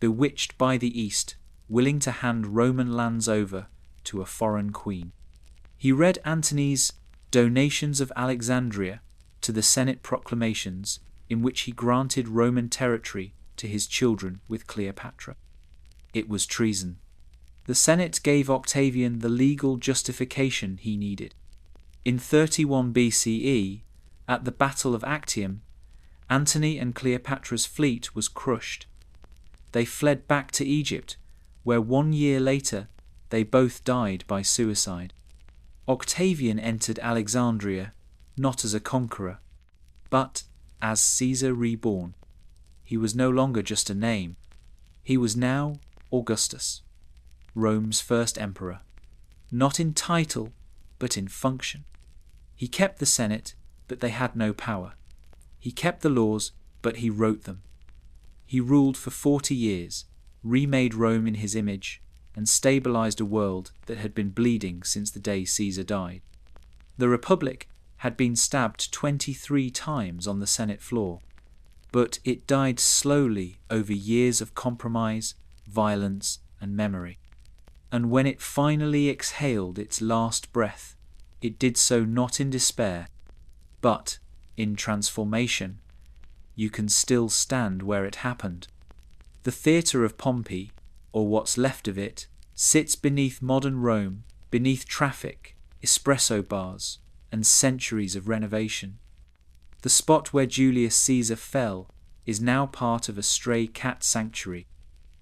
bewitched by the East, willing to hand Roman lands over to a foreign queen. He read Antony's Donations of Alexandria to the Senate proclamations, in which he granted Roman territory to his children with Cleopatra. It was treason. The Senate gave Octavian the legal justification he needed. In 31 BCE, at the Battle of Actium, Antony and Cleopatra's fleet was crushed. They fled back to Egypt, where 1 year later they both died by suicide. Octavian entered Alexandria not as a conqueror, but as Caesar reborn. He was no longer just a name. He was now Augustus, Rome's first emperor, not in title, but in function. He kept the Senate, but they had no power. He kept the laws, but he wrote them. He ruled for 40 years, remade Rome in his image, and stabilized a world that had been bleeding since the day Caesar died. The Republic had been stabbed 23 times on the Senate floor, but it died slowly over years of compromise, violence, and memory. And when it finally exhaled its last breath, it did so not in despair, but in transformation. You can still stand where it happened. The theatre of Pompeii, or what's left of it, sits beneath modern Rome, beneath traffic, espresso bars, and centuries of renovation. The spot where Julius Caesar fell is now part of a stray cat sanctuary.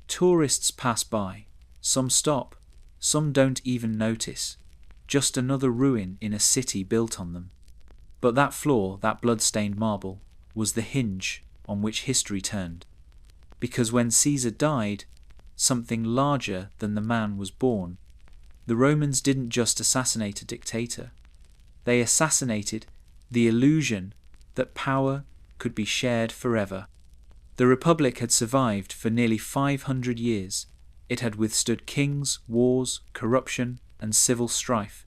Tourists pass by. Some stop. Some don't even notice. Just another ruin in a city built on them. But that floor, that blood-stained marble, was the hinge on which history turned. Because when Caesar died, something larger than the man was born. The Romans didn't just assassinate a dictator. They assassinated the illusion that power could be shared forever. The Republic had survived for nearly 500 years. It had withstood kings, wars, corruption, and civil strife.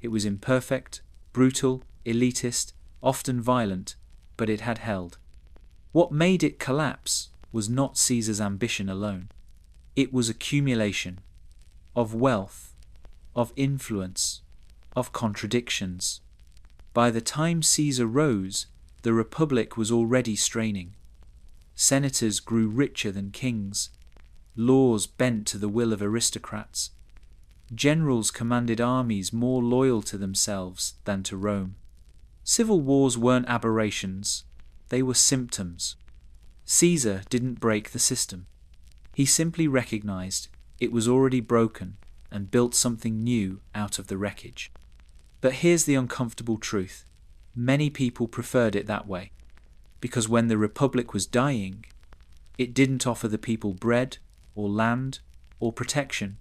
It was imperfect, brutal, elitist, often violent, but it had held. What made it collapse was not Caesar's ambition alone. It was accumulation of wealth, of influence, of contradictions. By the time Caesar rose, the Republic was already straining. Senators grew richer than kings. Laws bent to the will of aristocrats. Generals commanded armies more loyal to themselves than to Rome. Civil wars weren't aberrations, they were symptoms. Caesar didn't break the system. He simply recognized it was already broken and built something new out of the wreckage. But here's the uncomfortable truth. Many people preferred it that way, because when the Republic was dying, it didn't offer the people bread or land or protection.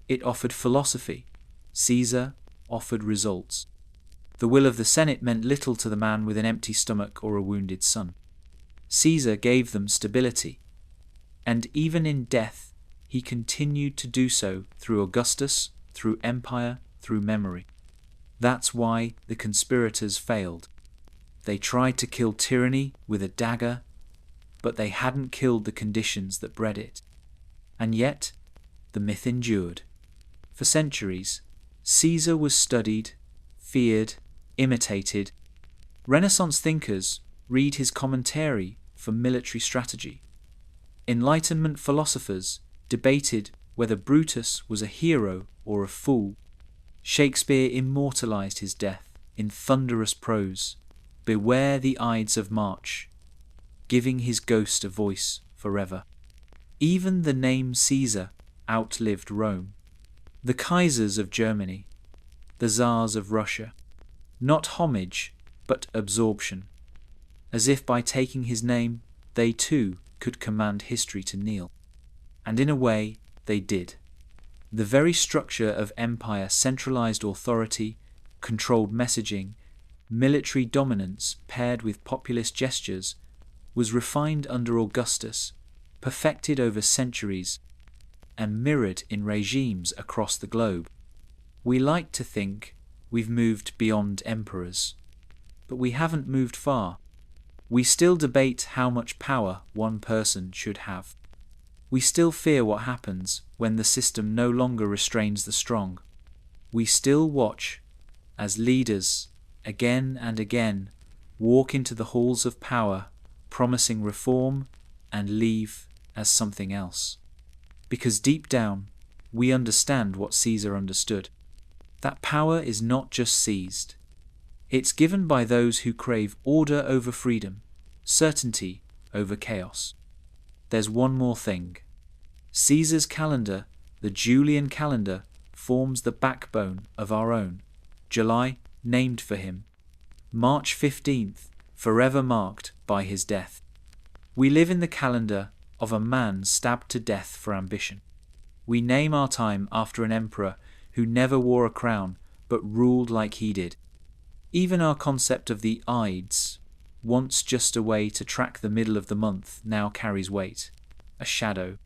It offered philosophy. Caesar offered results. The will of the Senate meant little to the man with an empty stomach or a wounded son. Caesar gave them stability, and even in death, he continued to do so through Augustus, through empire, through memory. That's why the conspirators failed. They tried to kill tyranny with a dagger, but they hadn't killed the conditions that bred it. And yet, the myth endured. For centuries, Caesar was studied, feared, imitated. Renaissance thinkers read his commentary for military strategy. Enlightenment philosophers debated whether Brutus was a hero or a fool. Shakespeare immortalized his death in thunderous prose. Beware the Ides of March, giving his ghost a voice forever. Even the name Caesar outlived Rome. The Kaisers of Germany, the Tsars of Russia, not homage, but absorption, as if by taking his name, they too could command history to kneel. And in a way, they did. The very structure of empire, centralized authority, controlled messaging, military dominance paired with populist gestures, was refined under Augustus, perfected over centuries, and mirrored in regimes across the globe. We like to think we've moved beyond emperors, but we haven't moved far. We still debate how much power one person should have. We still fear what happens when the system no longer restrains the strong. We still watch as leaders, again and again, walk into the halls of power, promising reform and leave as something else. Because deep down, we understand what Caesar understood. That power is not just seized. It's given by those who crave order over freedom, certainty over chaos. There's one more thing. Caesar's calendar, the Julian calendar, forms the backbone of our own. July, named for him. March 15th, forever marked by his death. We live in the calendar of a man stabbed to death for ambition. We name our time after an emperor who never wore a crown but ruled like he did. Even our concept of the Ides, once just a way to track the middle of the month, now carries weight, a shadow.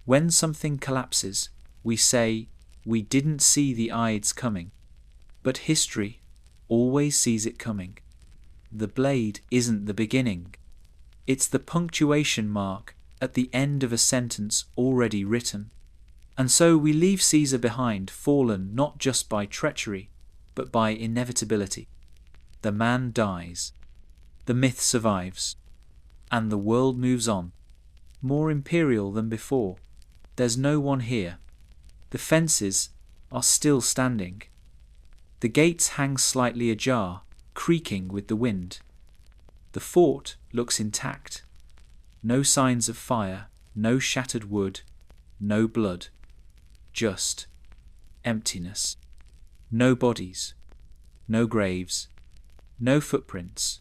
When something collapses, we say, we didn't see the Ides coming. But history always sees it coming. The blade isn't the beginning. It's the punctuation mark at the end of a sentence already written. And so we leave Caesar behind, fallen not just by treachery, but by inevitability. The man dies. The myth survives. And the world moves on. More imperial than before. There's no one here. The fences are still standing. The gates hang slightly ajar, creaking with the wind. The fort looks intact. No signs of fire, no shattered wood, no blood. Just emptiness. No bodies, no graves, no footprints.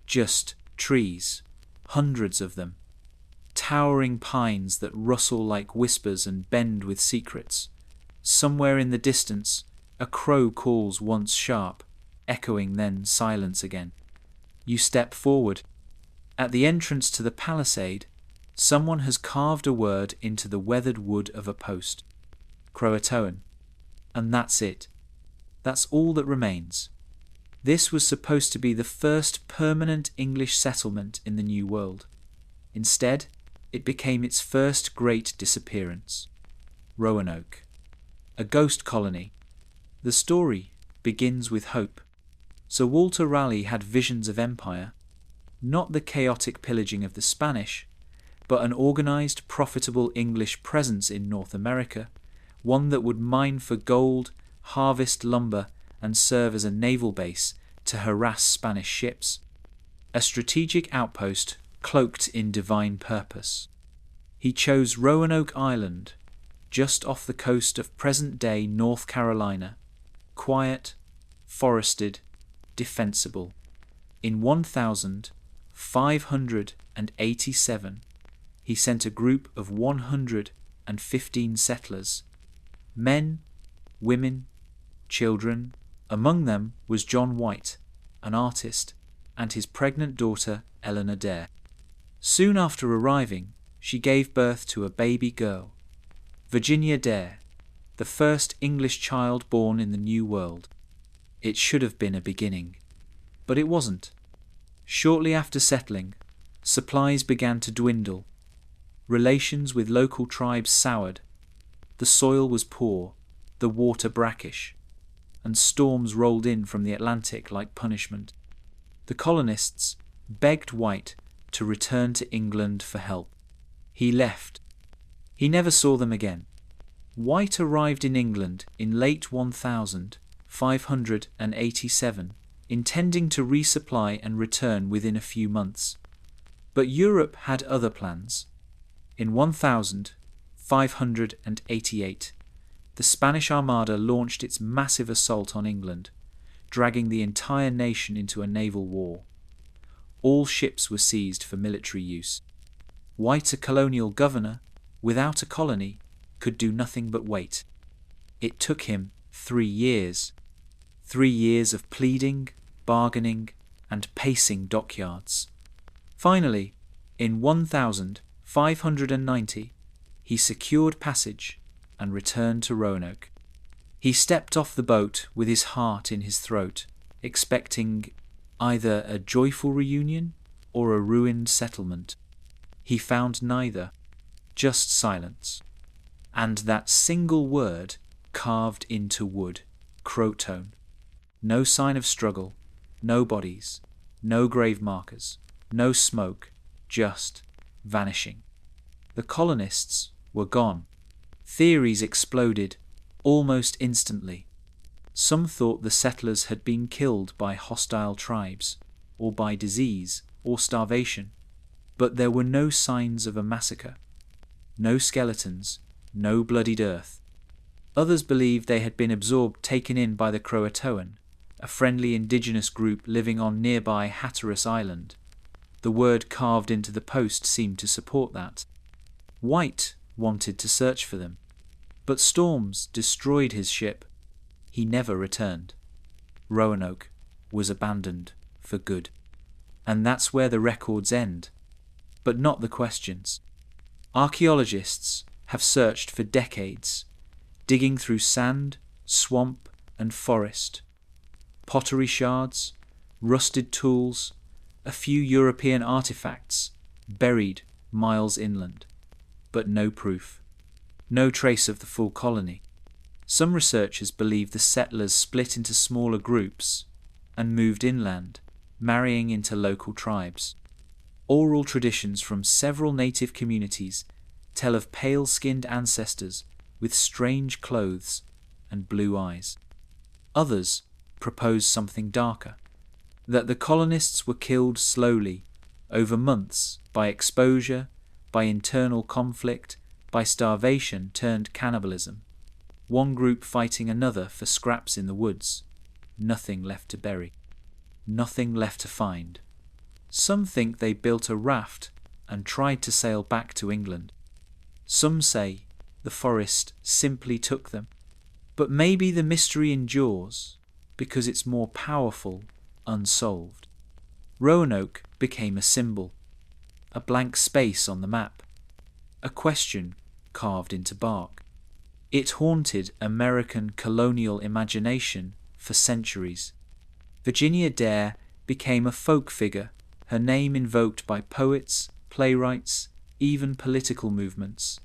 Just trees, hundreds of them. Towering pines that rustle like whispers and bend with secrets. Somewhere in the distance, a crow calls once sharp, echoing then silence again. You step forward. At the entrance to the palisade, someone has carved a word into the weathered wood of a post. Croatoan. And that's it. That's all that remains. This was supposed to be the first permanent English settlement in the New World. Instead, it became its first great disappearance. Roanoke. A ghost colony. The story begins with hope. Sir Walter Raleigh had visions of empire, not the chaotic pillaging of the Spanish, but an organized, profitable English presence in North America, one that would mine for gold, harvest lumber, and serve as a naval base to harass Spanish ships. A strategic outpost cloaked in divine purpose. He chose Roanoke Island, just off the coast of present-day North Carolina, quiet, forested, defensible. In 1587, he sent a group of 115 settlers, men, women, children. Among them was John White, an artist, and his pregnant daughter Eleanor Dare. Soon after arriving, she gave birth to a baby girl, Virginia Dare, the first English child born in the New World. It should have been a beginning, but it wasn't. Shortly after settling, supplies began to dwindle. Relations with local tribes soured. The soil was poor, the water brackish, and storms rolled in from the Atlantic like punishment. The colonists begged White to return to England for help. He left. He never saw them again. White arrived in England in late 1587, intending to resupply and return within a few months. But Europe had other plans. In 1588, the Spanish Armada launched its massive assault on England, dragging the entire nation into a naval war. All ships were seized for military use. White, a colonial governor, without a colony, could do nothing but wait. It took him 3 years. 3 years of pleading, bargaining, and pacing dockyards. Finally, in 1590, he secured passage and returned to Roanoke. He stepped off the boat with his heart in his throat, expecting either a joyful reunion or a ruined settlement. He found neither, just silence. And that single word carved into wood, Croton. No sign of struggle, no bodies, no grave markers, no smoke, just vanishing. The colonists were gone. Theories exploded almost instantly. Some thought the settlers had been killed by hostile tribes, or by disease or starvation, but there were no signs of a massacre. No skeletons, no bloodied earth. Others believed they had been taken in by the Croatoan, a friendly indigenous group living on nearby Hatteras Island. The word carved into the post seemed to support that. White wanted to search for them, but storms destroyed his ship. He never returned. Roanoke was abandoned for good. And that's where the records end, but not the questions. Archaeologists have searched for decades, digging through sand, swamp, and forest. Pottery shards, rusted tools, a few European artifacts buried miles inland, but no proof, no trace of the full colony. Some researchers believe the settlers split into smaller groups and moved inland, marrying into local tribes. Oral traditions from several native communities tell of pale-skinned ancestors with strange clothes and blue eyes. Others propose something darker, that the colonists were killed slowly, over months, by exposure, by internal conflict, by starvation turned cannibalism. One group fighting another for scraps in the woods. Nothing left to bury. Nothing left to find. Some think they built a raft and tried to sail back to England. Some say the forest simply took them. But maybe the mystery endures because it's more powerful unsolved. Roanoke became a symbol, a blank space on the map, a question carved into bark. It haunted American colonial imagination for centuries. Virginia Dare became a folk figure, her name invoked by poets, playwrights, even political movements.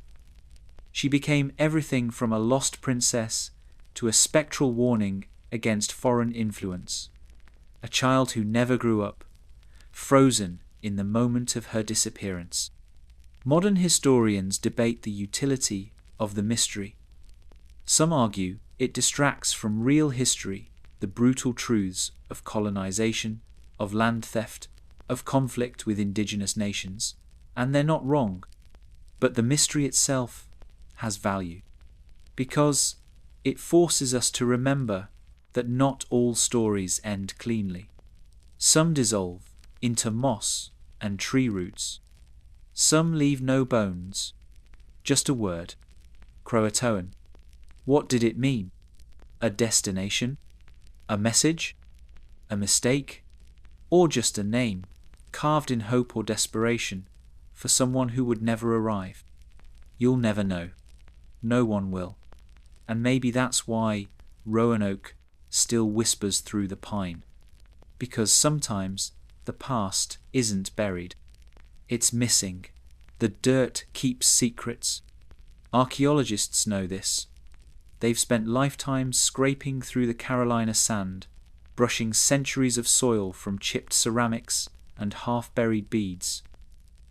She became everything from a lost princess to a spectral warning against foreign influence. A child who never grew up, frozen in the moment of her disappearance. Modern historians debate the utility of the mystery. Some argue it distracts from real history, the brutal truths of colonization, of land theft, of conflict with indigenous nations, and they're not wrong. But the mystery itself has value, because it forces us to remember that not all stories end cleanly. Some dissolve into moss and tree roots. Some leave no bones, just a word. Croatoan. What did it mean? A destination? A message? A mistake? Or just a name, carved in hope or desperation, for someone who would never arrive? You'll never know. No one will. And maybe that's why Roanoke still whispers through the pine. Because sometimes the past isn't buried. It's missing. The dirt keeps secrets. Archaeologists know this. They've spent lifetimes scraping through the Carolina sand, brushing centuries of soil from chipped ceramics and half-buried beads.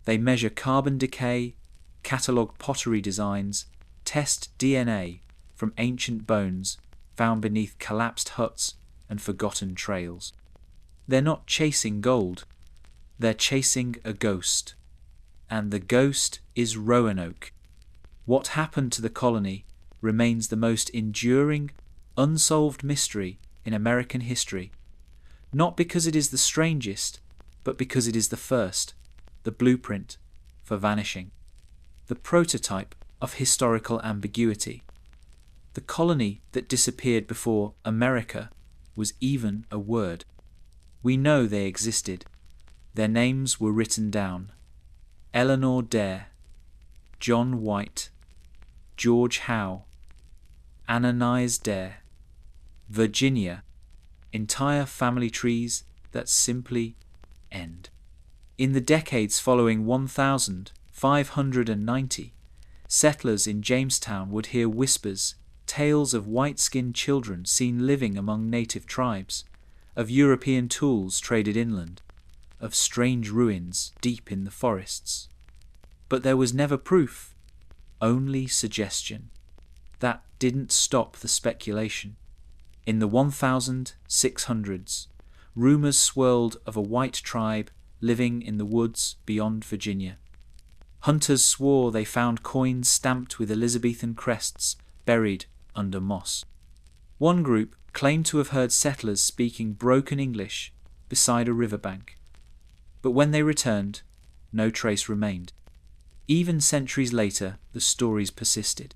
They measure carbon decay, catalogue pottery designs, test DNA from ancient bones found beneath collapsed huts and forgotten trails. They're not chasing gold. They're chasing a ghost. And the ghost is Roanoke. What happened to the colony remains the most enduring, unsolved mystery in American history. Not because it is the strangest, but because it is the first, the blueprint for vanishing. The prototype of historical ambiguity. The colony that disappeared before America was even a word. We know they existed. Their names were written down. Eleanor Dare, John White, George Howe, Ananias Dare, Virginia, entire family trees that simply end. In the decades following 1590, settlers in Jamestown would hear whispers, tales of white-skinned children seen living among native tribes, of European tools traded inland, of strange ruins deep in the forests. But there was never proof, only suggestion. That didn't stop the speculation. In the 1600s, rumors swirled of a white tribe living in the woods beyond Virginia. Hunters swore they found coins stamped with Elizabethan crests buried under moss. One group claimed to have heard settlers speaking broken English beside a riverbank. But when they returned, no trace remained. Even centuries later, the stories persisted.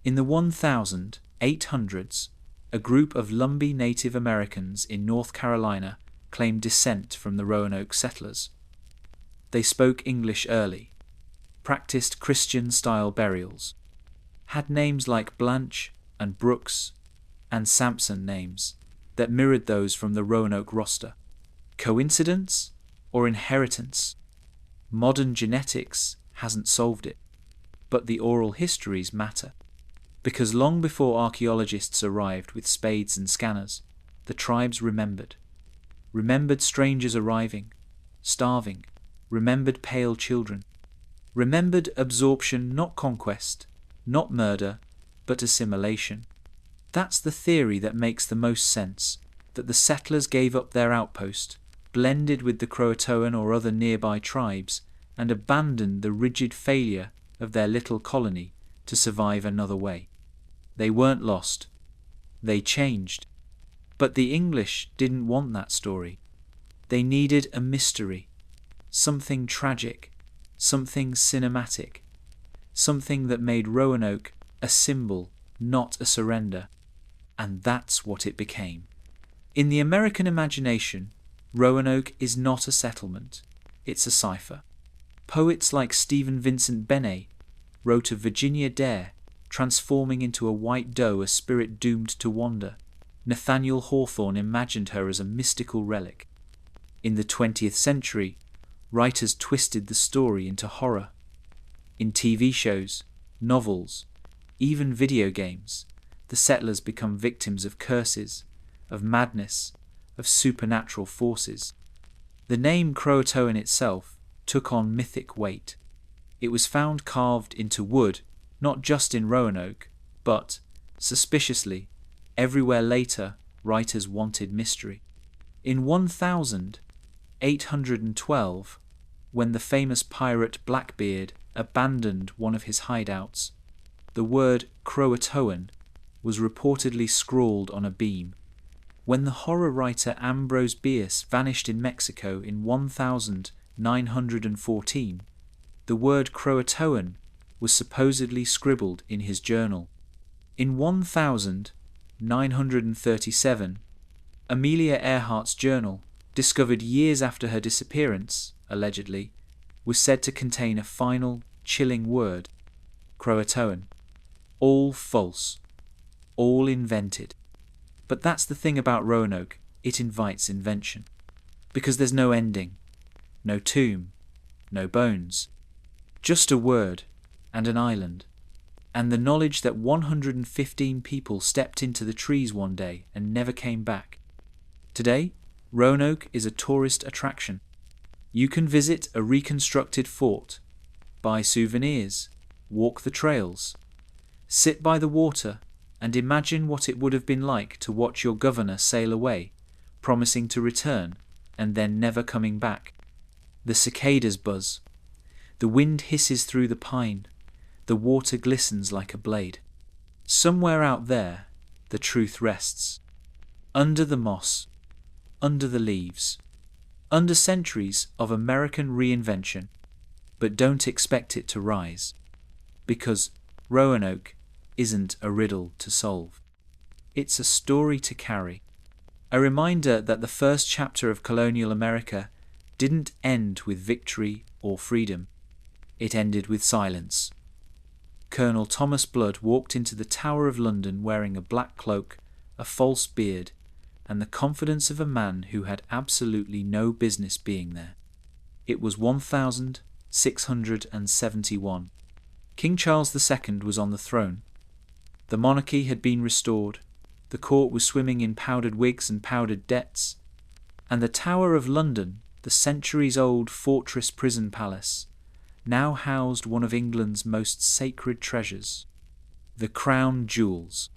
In the 1800s, a group of Lumbee Native Americans in North Carolina claimed descent from the Roanoke settlers. They spoke English early, practiced Christian-style burials, had names like Blanche and Brooks and Sampson names that mirrored those from the Roanoke roster. Coincidence or inheritance? Modern genetics hasn't solved it, but the oral histories matter. Because long before archaeologists arrived with spades and scanners, the tribes remembered strangers arriving, starving, remembered pale children, remembered absorption, not conquest, not murder, but assimilation. That's the theory that makes the most sense, that the settlers gave up their outpost, blended with the Croatoan or other nearby tribes, and abandoned the rigid failure of their little colony to survive another way. They weren't lost. They changed. But the English didn't want that story. They needed a mystery, something tragic, something cinematic, something that made Roanoke a symbol, not a surrender. And that's what it became. In the American imagination, Roanoke is not a settlement. It's a cipher. Poets like Stephen Vincent Benet wrote of Virginia Dare transforming into a white doe, a spirit doomed to wander. Nathaniel Hawthorne imagined her as a mystical relic. In the 20th century, writers twisted the story into horror. In TV shows, novels, even video games, the settlers become victims of curses, of madness, of supernatural forces. The name Croatoan itself took on mythic weight. It was found carved into wood, not just in Roanoke, but, suspiciously, everywhere later writers wanted mystery. In 1812, when the famous pirate Blackbeard abandoned one of his hideouts, the word Croatoan was reportedly scrawled on a beam. When the horror writer Ambrose Bierce vanished in Mexico in 1914, the word Croatoan was supposedly scribbled in his journal. In 1937, Amelia Earhart's journal, discovered years after her disappearance, allegedly, was said to contain a final, chilling word, Croatoan. All false. All invented. But that's the thing about Roanoke, it invites invention. Because there's no ending, no tomb, no bones. Just a word and an island. And the knowledge that 115 people stepped into the trees one day and never came back. Today, Roanoke is a tourist attraction. You can visit a reconstructed fort, buy souvenirs, walk the trails, sit by the water and imagine what it would have been like to watch your governor sail away, promising to return and then never coming back. The cicadas buzz. The wind hisses through the pine. The water glistens like a blade. Somewhere out there, the truth rests. Under the moss, under the leaves, under centuries of American reinvention. But don't expect it to rise, because Roanoke isn't a riddle to solve. It's a story to carry. A reminder that the first chapter of colonial America didn't end with victory or freedom. It ended with silence. Colonel Thomas Blood walked into the Tower of London wearing a black cloak, a false beard, and the confidence of a man who had absolutely no business being there. It was 1671. King Charles II was on the throne. The monarchy had been restored. The court was swimming in powdered wigs and powdered debts. And the Tower of London, the centuries-old fortress prison palace, now housed one of England's most sacred treasures, the crown jewels.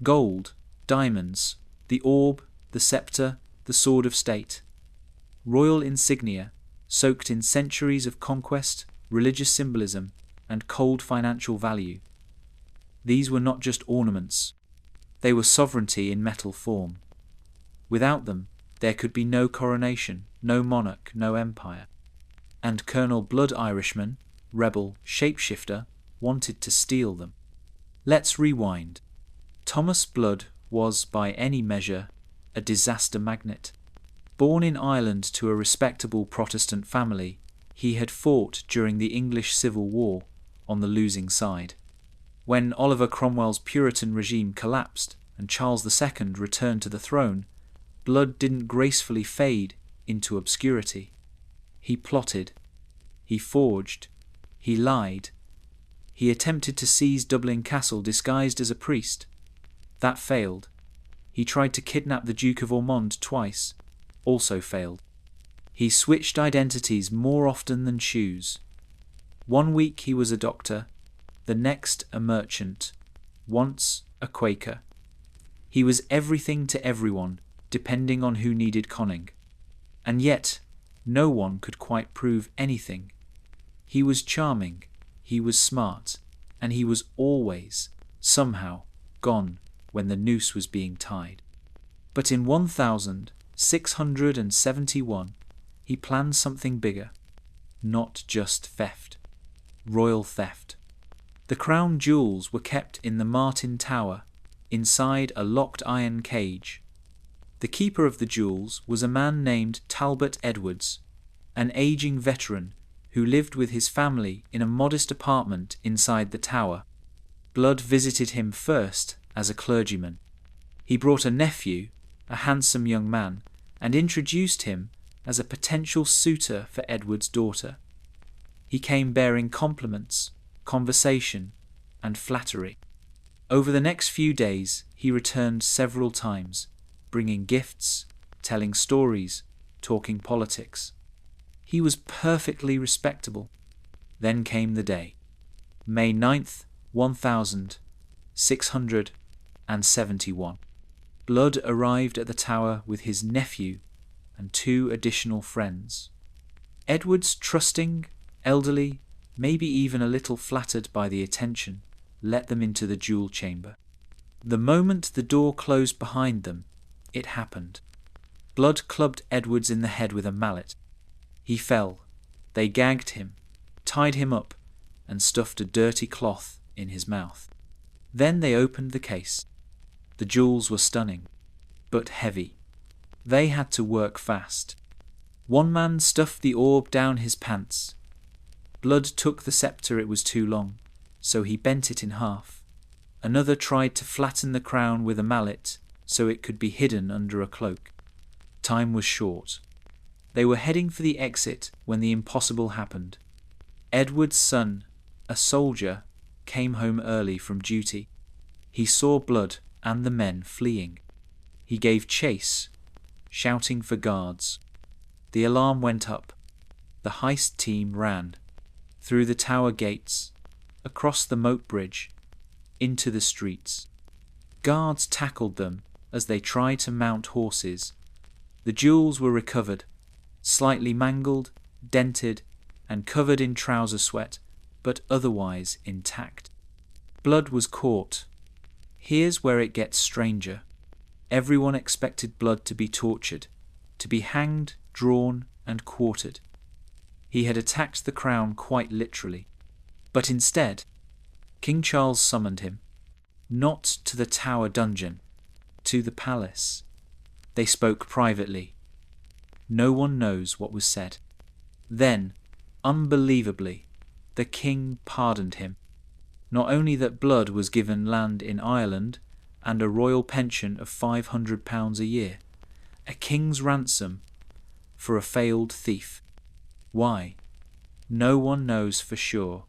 Gold, diamonds, the orb, the sceptre, the sword of state. Royal insignia, soaked in centuries of conquest, religious symbolism, and cold financial value. These were not just ornaments. They were sovereignty in metal form. Without them, there could be no coronation, no monarch, no empire. And Colonel Blood Irishman, rebel, shapeshifter, wanted to steal them. Let's rewind. Thomas Blood was, by any measure, a disaster magnet. Born in Ireland to a respectable Protestant family, he had fought during the English Civil War on the losing side. When Oliver Cromwell's Puritan regime collapsed and Charles II returned to the throne, Blood didn't gracefully fade into obscurity. He plotted, he forged, he lied. He attempted to seize Dublin Castle disguised as a priest. That failed. He tried to kidnap the Duke of Ormond twice. Also failed. He switched identities more often than shoes. One week he was a doctor, the next a merchant, once a Quaker. He was everything to everyone, depending on who needed conning. And yet, no one could quite prove anything. He was charming, he was smart, and he was always, somehow, gone when the noose was being tied. But in 1671, he planned something bigger. Not just theft. Royal theft. The crown jewels were kept in the Martin Tower, inside a locked iron cage. The keeper of the jewels was a man named Talbot Edwards, an aging veteran who lived with his family in a modest apartment inside the tower. Blood visited him first as a clergyman. He brought a nephew, a handsome young man, and introduced him as a potential suitor for Edward's daughter. He came bearing compliments, conversation, and flattery. Over the next few days, he returned several times, bringing gifts, telling stories, talking politics. He was perfectly respectable. Then came the day. May 9th, 1671. Blood arrived at the tower with his nephew and 2 additional friends. Edward's trusting, elderly, maybe even a little flattered by the attention, let them into the jewel chamber. The moment the door closed behind them, it happened. Blood clubbed Edwards in the head with a mallet. He fell. They gagged him, tied him up, and stuffed a dirty cloth in his mouth. Then they opened the case. The jewels were stunning, but heavy. They had to work fast. One man stuffed the orb down his pants. Blood took the sceptre, it was too long, so he bent it in half. Another tried to flatten the crown with a mallet so it could be hidden under a cloak. Time was short. They were heading for the exit when the impossible happened. Edward's son, a soldier, came home early from duty. He saw Blood and the men fleeing. He gave chase, shouting for guards. The alarm went up. The heist team ran. Through the tower gates, across the moat bridge, into the streets. Guards tackled them as they tried to mount horses. The jewels were recovered, slightly mangled, dented, and covered in trouser sweat, but otherwise intact. Blood was caught. Here's where it gets stranger. Everyone expected Blood to be tortured, to be hanged, drawn, and quartered. He had attacked the crown quite literally. But instead, King Charles summoned him, not to the Tower dungeon, to the palace. They spoke privately. No one knows what was said. Then, unbelievably, the king pardoned him. Not only that Blood was given land in Ireland and a royal pension of £500 a year, a king's ransom for a failed thief. Why? No one knows for sure.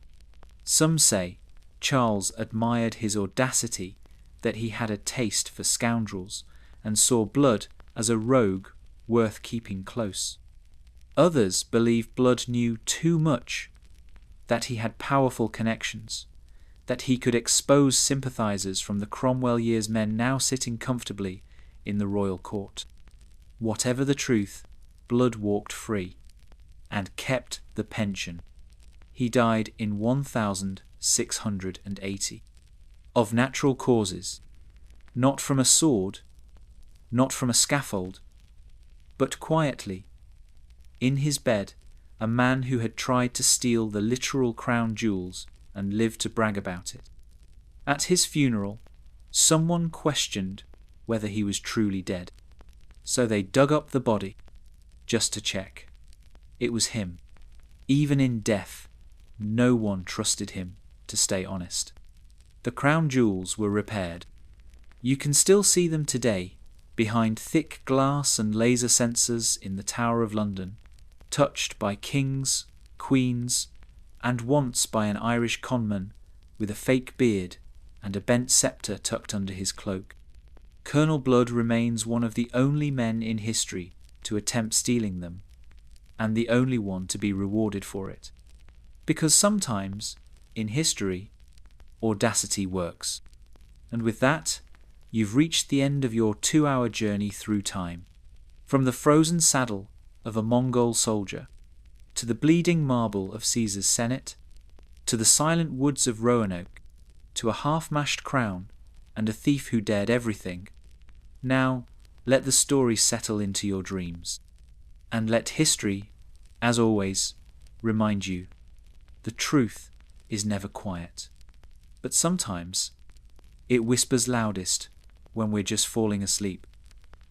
Some say Charles admired his audacity, that he had a taste for scoundrels, and saw Blood as a rogue worth keeping close. Others believe Blood knew too much, that he had powerful connections, that he could expose sympathizers from the Cromwell years men now sitting comfortably in the royal court. Whatever the truth, Blood walked free and kept the pension. He died in 1680. Of natural causes, not from a sword, not from a scaffold, but quietly, in his bed, a man who had tried to steal the literal crown jewels and lived to brag about it. At his funeral, someone questioned whether he was truly dead. So they dug up the body, just to check. It was him. Even in death, no one trusted him to stay honest. The crown jewels were repaired. You can still see them today, behind thick glass and laser sensors in the Tower of London, touched by kings, queens, and once by an Irish conman with a fake beard and a bent sceptre tucked under his cloak. Colonel Blood remains one of the only men in history to attempt stealing them, and the only one to be rewarded for it. Because sometimes, in history, audacity works. And with that, you've reached the end of your 2-hour journey through time. From the frozen saddle of a Mongol soldier, to the bleeding marble of Caesar's Senate, to the silent woods of Roanoke, to a half-mashed crown and a thief who dared everything. Now, let the story settle into your dreams. And let history, as always, remind you, the truth is never quiet. But sometimes, it whispers loudest when we're just falling asleep.